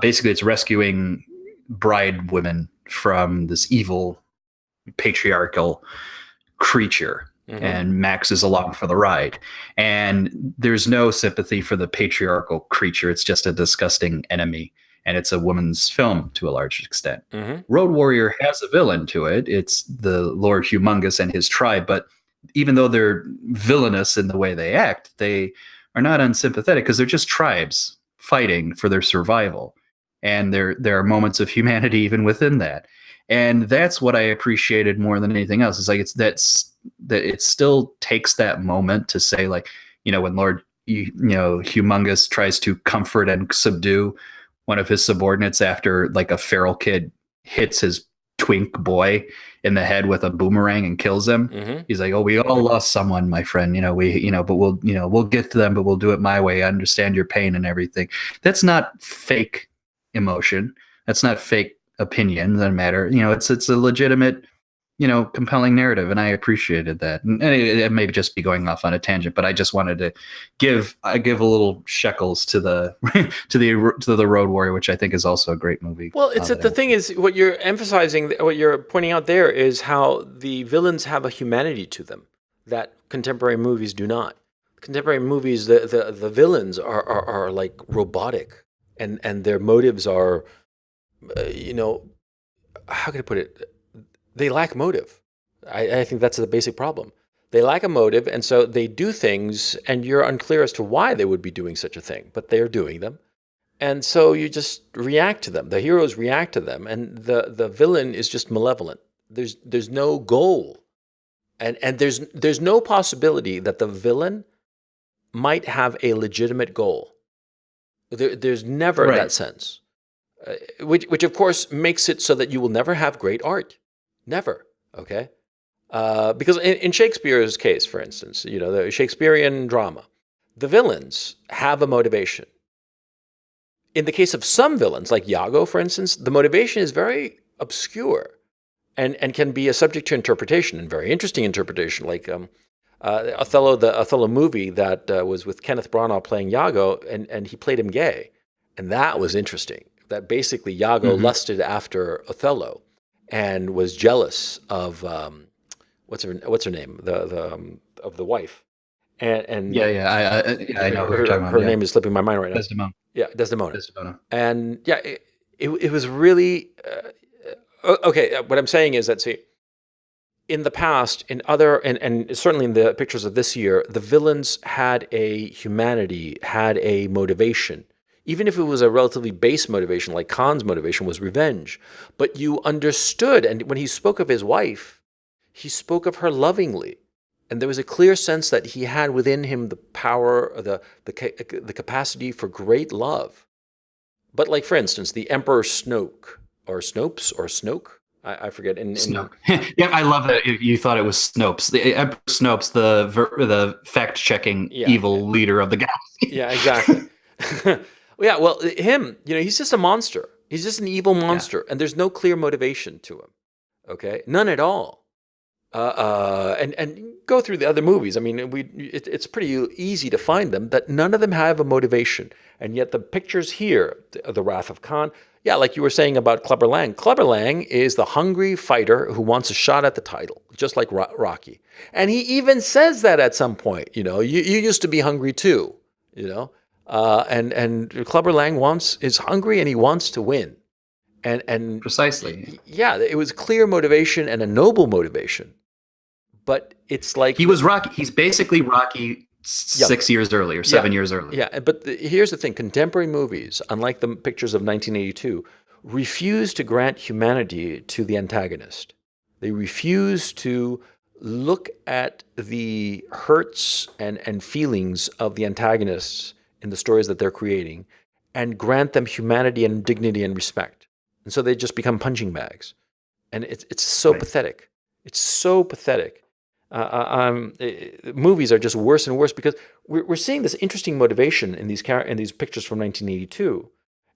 Basically, it's rescuing bride women from this evil patriarchal creature. And Max is along for the ride. And there's no sympathy for the patriarchal creature. It's just a disgusting enemy. And it's a woman's film to a large extent. Road Warrior has a villain to it. It's the Lord Humongous and his tribe. But even though they're villainous in the way they act, they are not unsympathetic because they're just tribes fighting for their survival. And there are moments of humanity even within that. And that's what I appreciated more than anything else. It's like that it still takes that moment to say, like, when Lord Humongous tries to comfort and subdue one of his subordinates after like a feral kid hits his twink boy in the head with a boomerang and kills him. He's like, "Oh, we all lost someone, my friend. But we'll get to them, but we'll do it my way. I understand your pain and everything." That's not fake emotion. That's not fake opinion. Doesn't matter. It's a legitimate, compelling narrative, and I appreciated that. And it may just be going off on a tangent, but I just wanted to give a little shekels to the to the Road Warrior, which I think is also a great movie. Well, it's the thing is what you're emphasizing, what you're pointing out there is how the villains have a humanity to them that contemporary movies do not. Contemporary movies, the villains are like robotic, and their motives are, how can I put it? They lack motive. I think that's the basic problem. They lack a motive, and so they do things, and you're unclear as to why they would be doing such a thing, but they're doing them. And so you just react to them. The heroes react to them, and the villain is just malevolent. There's no goal. And there's no possibility that the villain might have a legitimate goal. There's never that sense. Which of course makes it so that you will never have great art. Never, okay? Because in Shakespeare's case, for instance, the Shakespearean drama, the villains have a motivation. In the case of some villains, like Iago, for instance, the motivation is very obscure and can be a subject to interpretation, and very interesting interpretation, like Othello, the Othello movie that was with Kenneth Branagh playing Iago, and he played him gay. And that was interesting, that basically Iago lusted after Othello and was jealous of what's her name, of the wife, and I know who you're talking about. Her name is slipping my mind right now. Desdemona. Yeah, Desdemona. And yeah, it was really okay. What I'm saying is that, see, in the past, in other and certainly in the pictures of this year, the villains had a humanity, had a motivation. Even if it was a relatively base motivation, like Khan's motivation was revenge. But you understood, and when he spoke of his wife, he spoke of her lovingly. And there was a clear sense that he had within him the power, the capacity for great love. But like, for instance, the Emperor Snoke, or Snopes, or Snoke, I forget. Snoke. Yeah, I love that you thought it was Snopes. The Emperor Snopes, the fact-checking evil leader of the galaxy. Yeah, exactly. Yeah, well, him, he's just a monster. He's just an evil monster, and there's no clear motivation to him. Okay, none at all. And go through the other movies. I mean, it's pretty easy to find them that none of them have a motivation, and yet the pictures here, the Wrath of Khan, Yeah, like you were saying about Clubber Lang. Clubber Lang is the hungry fighter who wants a shot at the title, just like Rocky. And he even says that at some point, you used to be hungry too, you know. And Clubber Lang is hungry and he wants to win. And Precisely. yeah, it was clear motivation and a noble motivation. But it's like he was Rocky. He's basically Rocky 6 years earlier, 7 years earlier. Yeah, but here's the thing: contemporary movies, unlike the pictures of 1982, refuse to grant humanity to the antagonist. They refuse to look at the hurts and feelings of the antagonists in the stories that they're creating and grant them humanity and dignity and respect. And so they just become punching bags. And it's so pathetic. It's so pathetic. Movies are just worse and worse because we're seeing this interesting motivation in these pictures from 1982.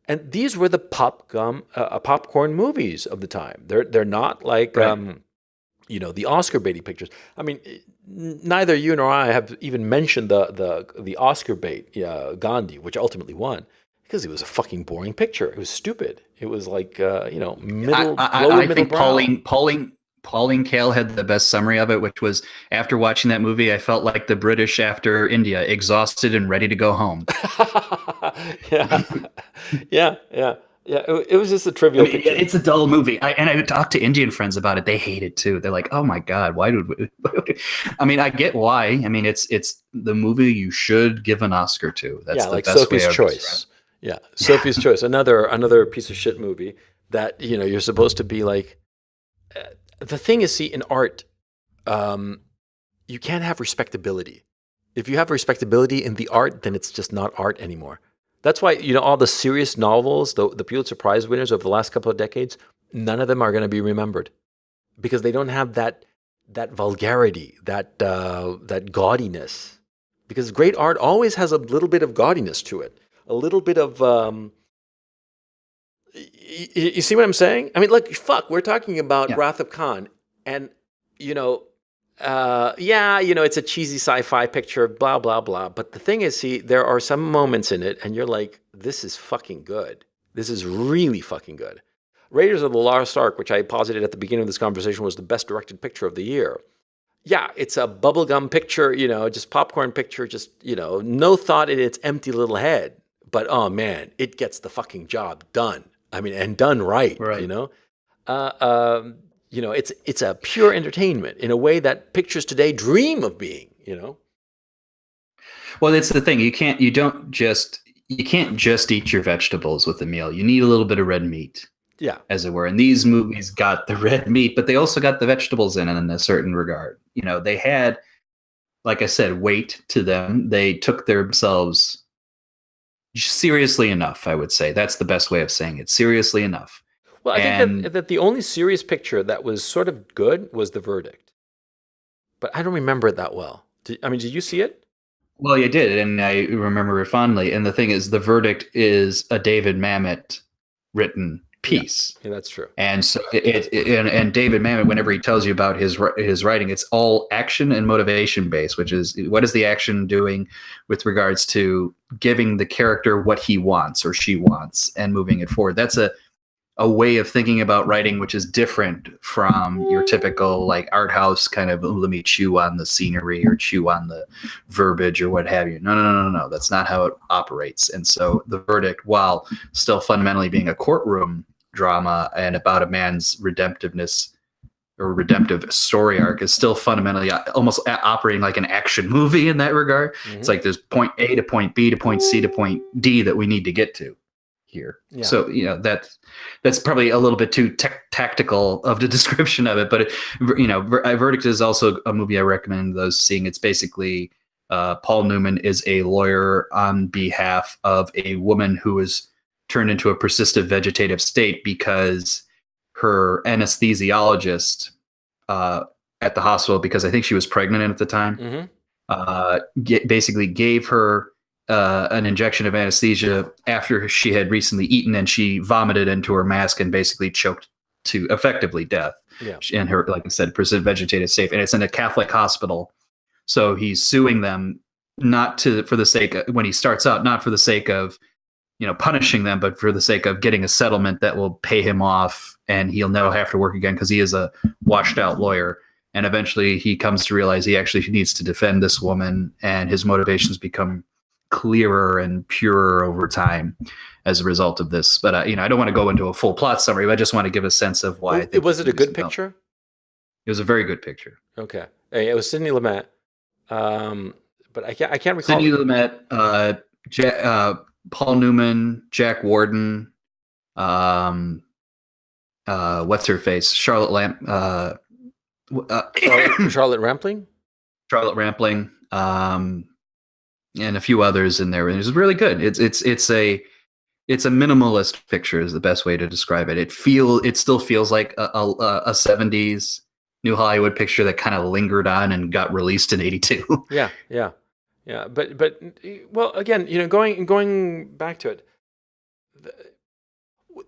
And these were the popcorn movies of the time. They're not like the Oscar baiting pictures. I mean, neither you nor I have even mentioned the Oscar bait Gandhi, which ultimately won, because it was a fucking boring picture. It was stupid. It was like I think Pauline Kael had the best summary of it, which was, after watching that movie, I felt like the British after India, exhausted and ready to go home. Yeah. It was just a trivial picture. It's a dull movie. I talked to Indian friends about it. They hate it too. They're like, "Oh my god, why would we?" I mean, I get why. I mean, it's the movie you should give an Oscar to. That's the like best Sophie's way Choice. Yeah, Sophie's Choice. Another piece of shit movie that you're supposed to be like. The thing is, see, in art, you can't have respectability. If you have respectability in the art, then it's just not art anymore. That's why, all the serious novels, the Pulitzer Prize winners over the last couple of decades, none of them are going to be remembered because they don't have that vulgarity, that gaudiness. Because great art always has a little bit of gaudiness to it, a little bit of. You see what I'm saying? I mean, look, we're talking about Wrath of Khan, and it's a cheesy sci-fi picture, blah blah blah. But the thing is, see, there are some moments in it, and you're like, this is fucking good. This is really fucking good. Raiders of the Lost Ark, which I posited at the beginning of this conversation, was the best directed picture of the year. Yeah, it's a bubblegum picture, just popcorn picture, just no thought in its empty little head. But oh man, it gets the fucking job done. I mean, and done right. It's a pure entertainment in a way that pictures today dream of being. Well, that's the thing. You can't just eat your vegetables with a meal. You need a little bit of red meat. Yeah, as it were. And these movies got the red meat, but they also got the vegetables in a certain regard. They had, like I said, weight to them. They took themselves seriously enough, I would say. That's the best way of saying it. Seriously enough. Well, I think that the only serious picture that was sort of good was The Verdict. But I don't remember it that well. Did you see it? Well, you did, and I remember it fondly. And the thing is, The Verdict is a David Mamet written piece. Yeah, that's true. And so and David Mamet, whenever he tells you about his writing, it's all action and motivation based, which is, what is the action doing with regards to giving the character what he wants or she wants and moving it forward. That's a way of thinking about writing which is different from your typical like art house kind of, let me chew on the scenery or chew on the verbiage or what have you. No. That's not how it operates. And so The Verdict, while still fundamentally being a courtroom drama and about a man's redemptiveness or redemptive story arc, is still fundamentally almost operating like an action movie in that regard. Mm-hmm. It's like there's point A to point B to point C to point D that we need to get to here. Yeah. So, that's probably a little bit too tactical of the description of it, but Verdict is also a movie I recommend those seeing. It's basically Paul Newman is a lawyer on behalf of a woman who is turned into a persistent vegetative state because her anesthesiologist at the hospital, because I think she was pregnant at the time, basically gave her an injection of anesthesia after she had recently eaten, and she vomited into her mask and basically choked to effectively death. Yeah. And her, like I said, persistent vegetative state, and it's in a Catholic hospital. So he's suing them not for the sake of, when he starts out, not for the sake of punishing them, but for the sake of getting a settlement that will pay him off, and he'll never have to work again because he is a washed out lawyer. And eventually he comes to realize he actually needs to defend this woman, and his motivations become clearer and purer over time as a result of this. But I don't want to go into a full plot summary, but I just want to give a sense of why. I think was it a good picture? It was a very good picture. Okay, it was Sidney Lumet, but I can't recall. Sidney Lumet, Paul Newman, Jack Warden, what's her face, Charlotte Charlotte Rampling, and a few others in there. It was really good. It's a minimalist picture is the best way to describe it. It still feels like a 70s New Hollywood picture that kind of lingered on and got released in 82. Yeah. But well, again, going back to it,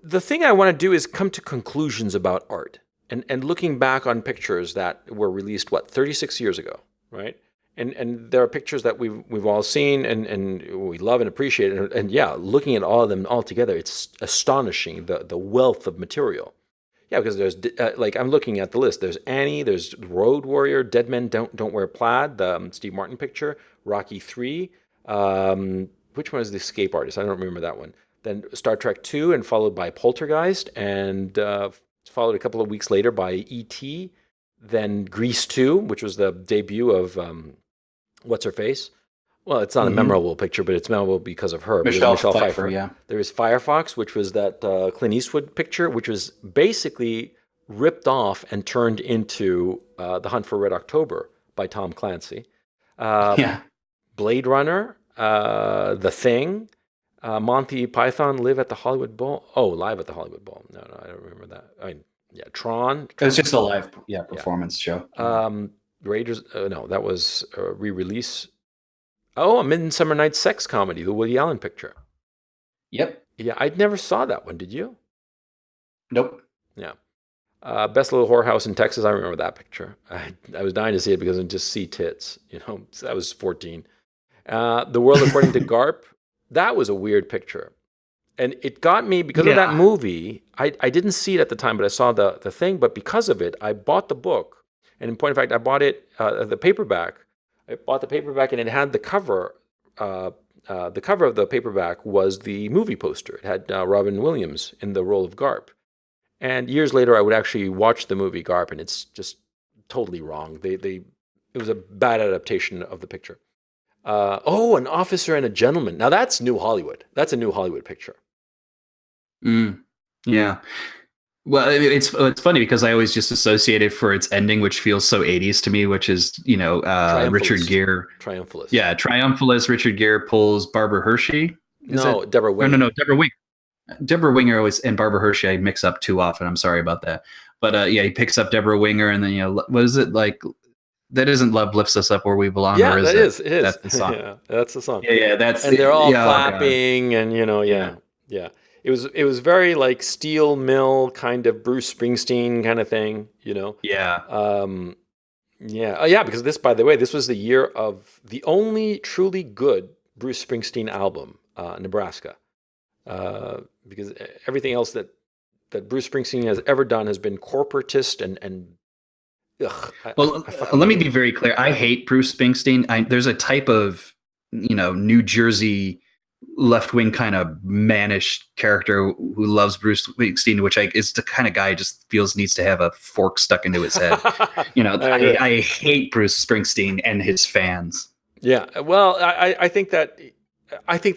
the thing I want to do is come to conclusions about art and looking back on pictures that were released 36 years ago, right? And there are pictures that we've all seen and we love and appreciate, and yeah, looking at all of them all together, it's astonishing the wealth of material. Yeah, because there's I'm looking at the list. There's Annie, there's Road Warrior, Dead Men Don't Wear Plaid, the Steve Martin picture, Rocky 3. Which one is the Escape Artist? I don't remember that one. Then Star Trek 2, and followed by Poltergeist, and followed a couple of weeks later by E.T. Then Grease 2, which was the debut of what's her face? Well, it's not a memorable picture, but it's memorable because of her. Michelle Pfeiffer, yeah. There is Firefox, which was that Clint Eastwood picture, which was basically ripped off and turned into The Hunt for Red October by Tom Clancy. Blade Runner, The Thing, Monty Python, Live at the Hollywood Bowl. Oh, Live at the Hollywood Bowl. No, I don't remember that. Tron. It was just a live performance show. Raiders. No, that was a re-release. Oh, A Midsummer Night's Sex Comedy, the Woody Allen picture. Yep. Yeah, I never saw that one. Did you? Nope. Yeah. Best Little Whorehouse in Texas. I remember that picture. I was dying to see it because I just see tits. I was 14. The World According to Garp. That was a weird picture. And it got me because of that movie. I didn't see it at the time, but I saw the thing. But because of it, I bought the book. And in point of fact, I bought it, the paperback. I bought the paperback, and it had the cover. The cover of the paperback was the movie poster. It had Robin Williams in the role of Garp. And years later, I would actually watch the movie Garp, and it's just totally wrong. It was a bad adaptation of the picture. An Officer and a Gentleman. Now that's New Hollywood. That's a New Hollywood picture. Yeah. Well, it's funny because I always just associate it for its ending, which feels so 80s to me, which is, Richard Gere. Triumphalist. Yeah, Triumphalist. Richard Gere pulls Barbara Hershey. Deborah Winger. No, Deborah Winger. Deborah Winger always, and Barbara Hershey I mix up too often. I'm sorry about that. But he picks up Deborah Winger, and then, what is it like? That isn't Love Lifts Us Up Where We Belong? Yeah, or It is. That's the song. Yeah, that's the song. Yeah, that's and they're all clapping, and yeah. It was very like steel mill kind of Bruce Springsteen kind of thing, Yeah. Because this, by the way, this was the year of the only truly good Bruce Springsteen album, Nebraska, because everything else that Bruce Springsteen has ever done has been corporatist and. Ugh, let me be very clear. I hate Bruce Springsteen. There's a type of New Jersey left-wing kind of mannish character who loves Bruce Springsteen, which is the kind of guy just feels needs to have a fork stuck into his head. I hate Bruce Springsteen and his fans. Yeah, well, I think that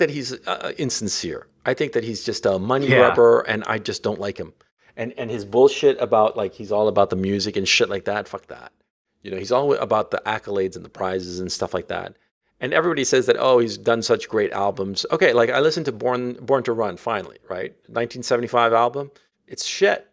he's insincere. I think that he's just a money grubber, and I just don't like him. And his bullshit about like he's all about the music and shit like that. Fuck that. He's all about the accolades and the prizes and stuff like that. And everybody says that, he's done such great albums. Okay, like I listened to Born to Run finally, right? 1975 album. It's shit.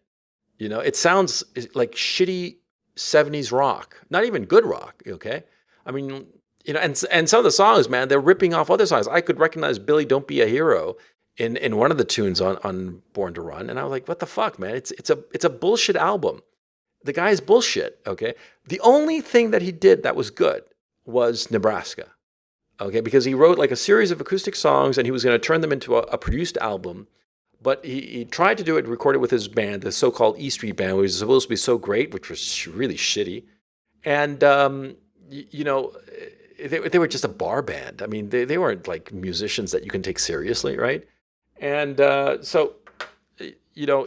It sounds like shitty 70s rock. Not even good rock, okay? I mean, and some of the songs, man, they're ripping off other songs. I could recognize Billy Don't Be a Hero in one of the tunes on Born to Run, and I was like, what the fuck, man? It's a bullshit album. The guy's bullshit, okay? The only thing that he did that was good was Nebraska. Okay, because he wrote like a series of acoustic songs and he was going to turn them into a produced album. But he tried to do it, record it with his band, the so-called E Street Band, which was supposed to be so great, which was really shitty. And, you know, they were just a bar band. I mean, they weren't like musicians that you can take seriously, right? And so, you know,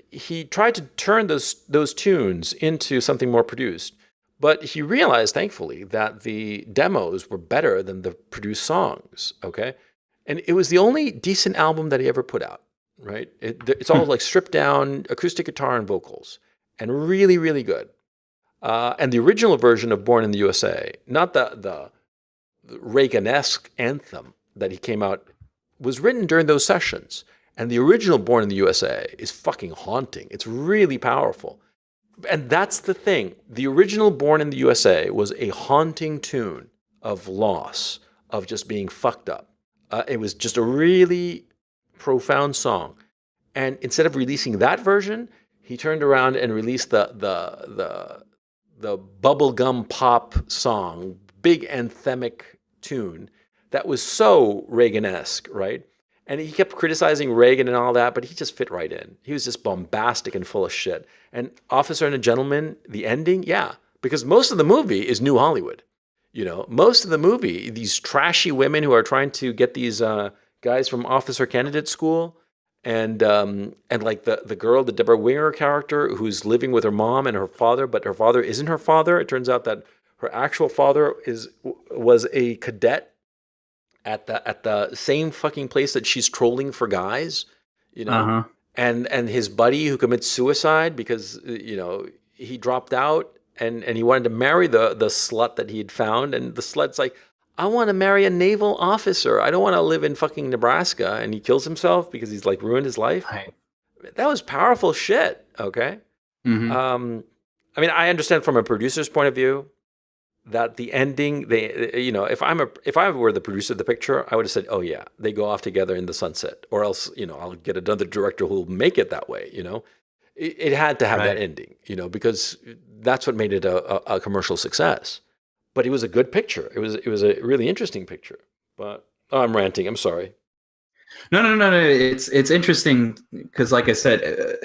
he tried to turn those tunes into something more produced. But he realized, thankfully, that the demos were better than the produced songs, okay? And it was the only decent album that he ever put out, right? It's all like stripped down acoustic guitar and vocals, and really, really good. And the original version of Born in the USA, not the Reagan-esque anthem that he came out, was written during those sessions. And the original Born in the USA is fucking haunting. It's really powerful. And that's the thing. The original Born in the USA was a haunting tune of loss, of just being fucked up. It was just a really profound song. And instead of releasing that version, he turned around and released the bubblegum pop song, big anthemic tune that was so Reagan-esque, right? And he kept criticizing Reagan and all that, but he just fit right in. He was just bombastic and full of shit. And Officer and a Gentleman, the ending, yeah, because most of the movie is New Hollywood. You know, most of the movie, these trashy women who are trying to get these guys from Officer Candidate School, and like the girl, the Deborah Winger character, who's living with her mom and her father, but her father isn't her father. It turns out that her actual father was a cadet at the same fucking place that she's trolling for guys, you know, and his buddy who commits suicide because you know he dropped out and he wanted to marry the slut that he had found, and the slut's like, I want to marry a naval officer. I don't want to live in fucking Nebraska, and he kills himself because he's like ruined his life. Right. That was powerful shit. Okay, I mean, I understand from a producer's point of view that the ending, you know, if I were the producer of the picture, I would have said, oh yeah, they go off together in the sunset, or else, you know, I'll get another director who will make it that way. You know, it had to have that ending, you know, because that's what made it a commercial success. But it was a good picture. It was a really interesting picture. But I'm ranting. I'm sorry. No. It's interesting because, like I said,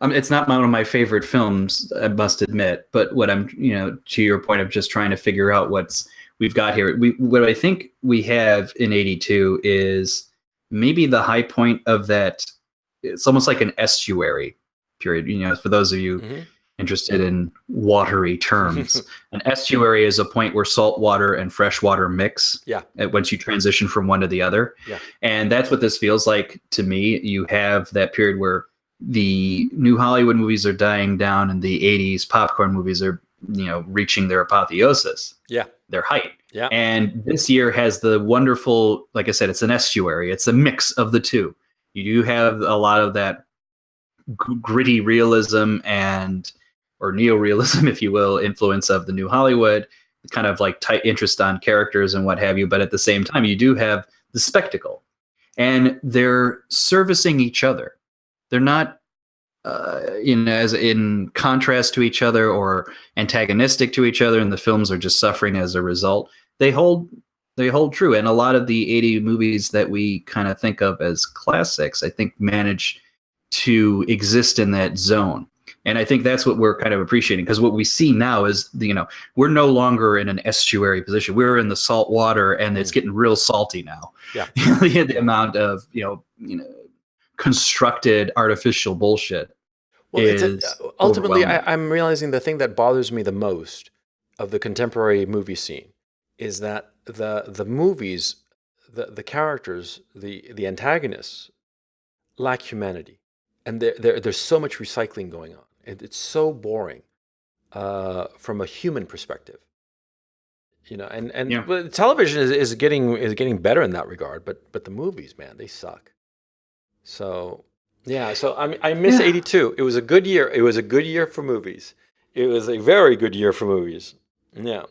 it's not one of my favorite films, I must admit. But what I'm, you know, to your point of just trying to figure out we've got here. What I think we have in '82 is maybe the high point of that. It's almost like an estuary period. You know, for those of you interested in watery terms, an estuary is a point where salt water and fresh water mix. Yeah. Once you transition from one to the other. Yeah. And that's what this feels like to me. You have that period where the new Hollywood movies are dying down and the 80s popcorn movies are, you know, reaching their apotheosis. Yeah. Their height. Yeah. And this year has the wonderful, like I said, it's an estuary. It's a mix of the two. You do have a lot of that gritty realism or neorealism, if you will, influence of the new Hollywood, kind of like tight interest on characters and what have you. But at the same time, you do have the spectacle, and they're servicing each other. They're not, as in contrast to each other or antagonistic to each other, and the films are just suffering as a result. They hold true, and a lot of the 80 movies that we kind of think of as classics, I think, manage to exist in that zone. And I think that's what we're kind of appreciating, because what we see now is, we're no longer in an estuary position. We're in the salt water, and it's getting real salty now. Yeah, the amount of constructed artificial bullshit. Well, ultimately, I'm realizing the thing that bothers me the most of the contemporary movie scene is that the movies, the characters, the antagonists lack humanity, and there's so much recycling going on. It's so boring from a human perspective, and television is getting better in that regard, but the movies, man, they suck. So yeah, I miss '82. It was a good year. It was a good year for movies. It was a very good year for movies. Yeah.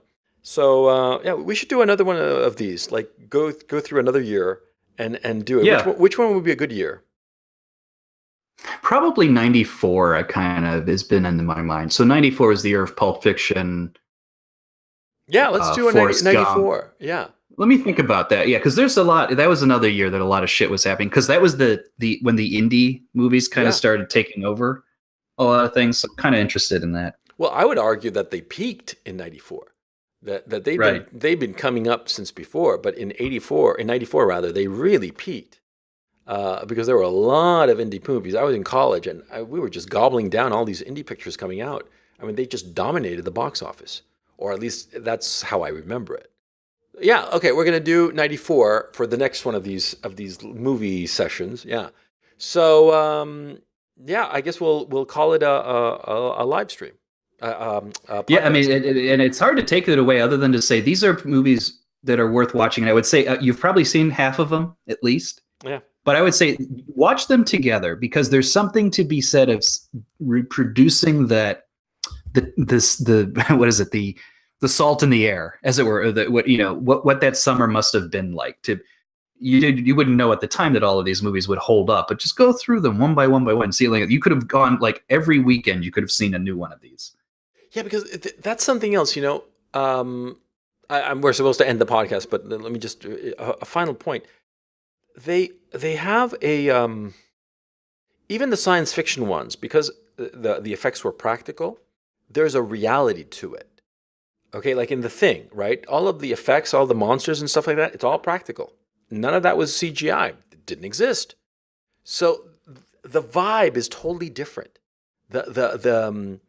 So we should do another one of these. Like go through another year and do it. Yeah. Which one would be a good year? Probably 94 has been in my mind. So 94 is the year of Pulp Fiction. Yeah, let's do a Forrest Gump. 94. Yeah. Let me think about that. Yeah, because there's a lot. That was another year that a lot of shit was happening. Because that was the when the indie movies kind of Yeah. started taking over a lot of things. So I'm kind of interested in that. Well, I would argue that they peaked in 94. That Right. they've been coming up since before, but in 94 rather, they really peaked. Because there were a lot of indie movies. I was in college and we were just gobbling down all these indie pictures coming out. I mean, they just dominated the box office, or at least that's how I remember it. Yeah, okay, we're gonna do 94 for the next one of these movie sessions. Yeah, so yeah, I guess we'll call it a live stream, a Yeah, I mean, podcast. and it's hard to take it away other than to say these are movies that are worth watching. And I would say you've probably seen half of them at least. Yeah, But I would say watch them together because there's something to be said of reproducing that the what is it the salt in the air, as it were, or what that summer must have been like. You wouldn't know at the time that all of these movies would hold up, but just go through them one by one by one. See, like you could have gone like every weekend, you could have seen a new one of these. yeah, because that's something else. We're supposed to end the podcast, but let me just a final point. They have a even the science fiction ones, because the effects were practical. There's a reality to it. Okay, like in The Thing, right? All of the effects, all the monsters and stuff like that, it's all practical. None of that was CGI. It didn't exist. So the vibe is totally different. And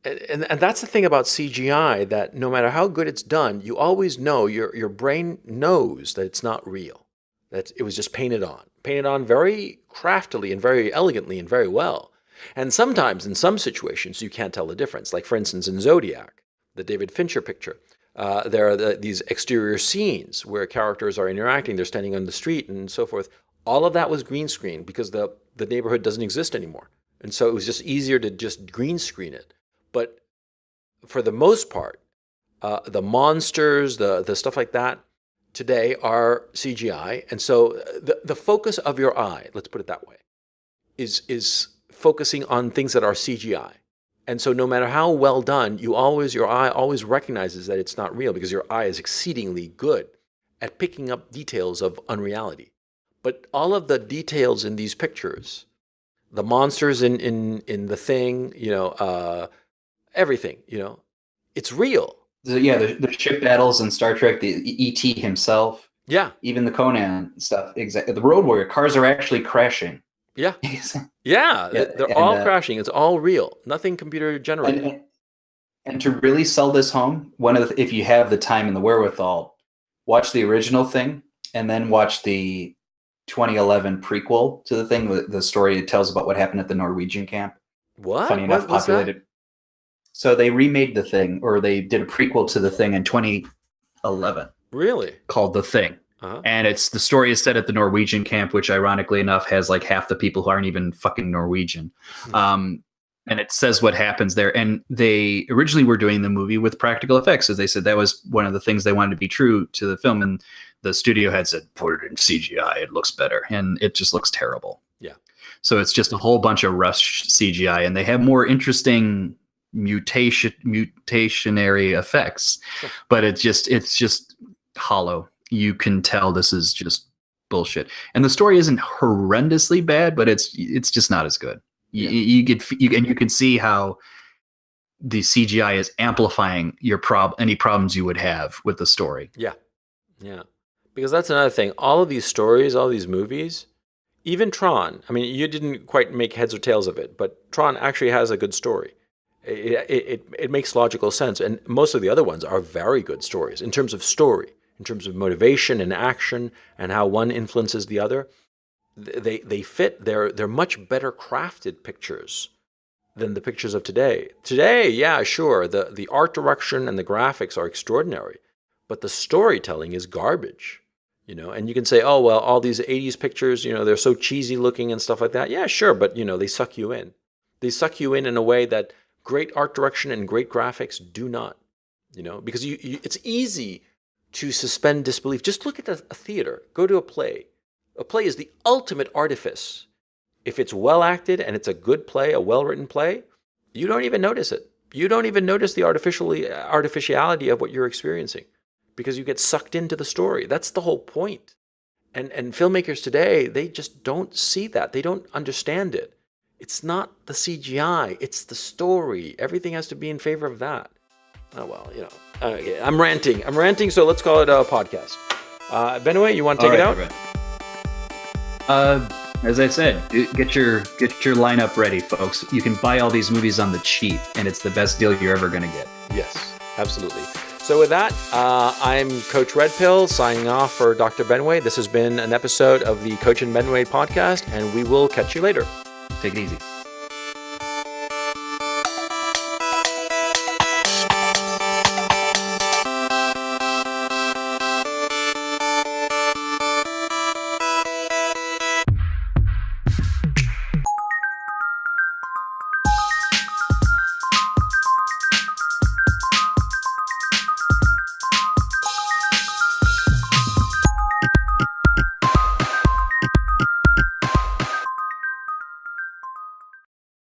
that's the thing about CGI, that no matter how good it's done, you always know, your brain knows that it's not real. That it was just painted on very craftily and very elegantly and very well. And sometimes in some situations you can't tell the difference. Like for instance in Zodiac, the David Fincher picture, there are these exterior scenes where characters are interacting, they're standing on the street and so forth. All of that was green screen because the neighborhood doesn't exist anymore. And so it was just easier to just green screen it. But for the most part, the monsters, the stuff like that today are CGI. And so the focus of your eye, let's put it that way, is focusing on things that are CGI. And so no matter how well done, your eye always recognizes that it's not real, because your eye is exceedingly good at picking up details of unreality. But all of the details in these pictures, the monsters in The Thing, everything, it's real. The ship battles in Star Trek, the ET himself, Yeah, even the Conan stuff. Exactly, the Road Warrior cars are actually crashing. yeah, Yeah, yeah. and, They're all crashing. It's all real. Nothing computer generated. and to really sell this home, if you have the time and the wherewithal, watch the original Thing and then watch the 2011 prequel to the Thing. The story it tells about what happened at the Norwegian camp. What? Funny enough, What's populated. that? So they remade the Thing, or they did a prequel to the Thing in 2011 Really? called The Thing. Uh-huh. And the story is set at the Norwegian camp, which ironically enough has like half the people who aren't even fucking Norwegian. And it says what happens there. And they originally were doing the movie with practical effects, as they said that was one of the things they wanted to be true to the film. And the studio had said, put it in CGI, it looks better. And it just looks terrible. Yeah. So it's just a whole bunch of rushed CGI, and they have more interesting mutationary effects, but it's just hollow. You can tell this is just bullshit, and the story isn't horrendously bad, but it's just not as good. You can see how the CGI is amplifying any problems you would have with the story. Yeah. Because that's another thing. All of these stories, all these movies, even Tron. I mean, you didn't quite make heads or tails of it, but Tron actually has a good story. It makes logical sense, and most of the other ones are very good stories in terms of story, in terms of motivation and action, and how one influences the other. They fit. They're much better crafted pictures than the pictures of today. Today, yeah, sure, the art direction and the graphics are extraordinary, but the storytelling is garbage. And you can say, oh well, all these '80s pictures, they're so cheesy looking and stuff like that. Yeah, sure, but they suck you in. They suck you in a way that great art direction and great graphics do not, because it's easy to suspend disbelief. Just look at a theater. Go to a play. A play is the ultimate artifice. If it's well acted and it's a good play, a well-written play, you don't even notice it. you don't even notice the artificiality of what you're experiencing because you get sucked into the story. That's the whole point. And filmmakers today, they just don't see that. They don't understand it. It's not the CGI, it's the story. Everything has to be in favor of that. Oh, well, okay, I'm ranting, so let's call it a podcast. Benway, you want to take it out? As I said, get your lineup ready, folks. You can buy all these movies on the cheap, and it's the best deal you're ever going to get. Yes, absolutely. So with that, I'm Coach Red Pill signing off for Dr. Benway. This has been an episode of the Coach and Benway podcast, and we will catch you later. Take it easy.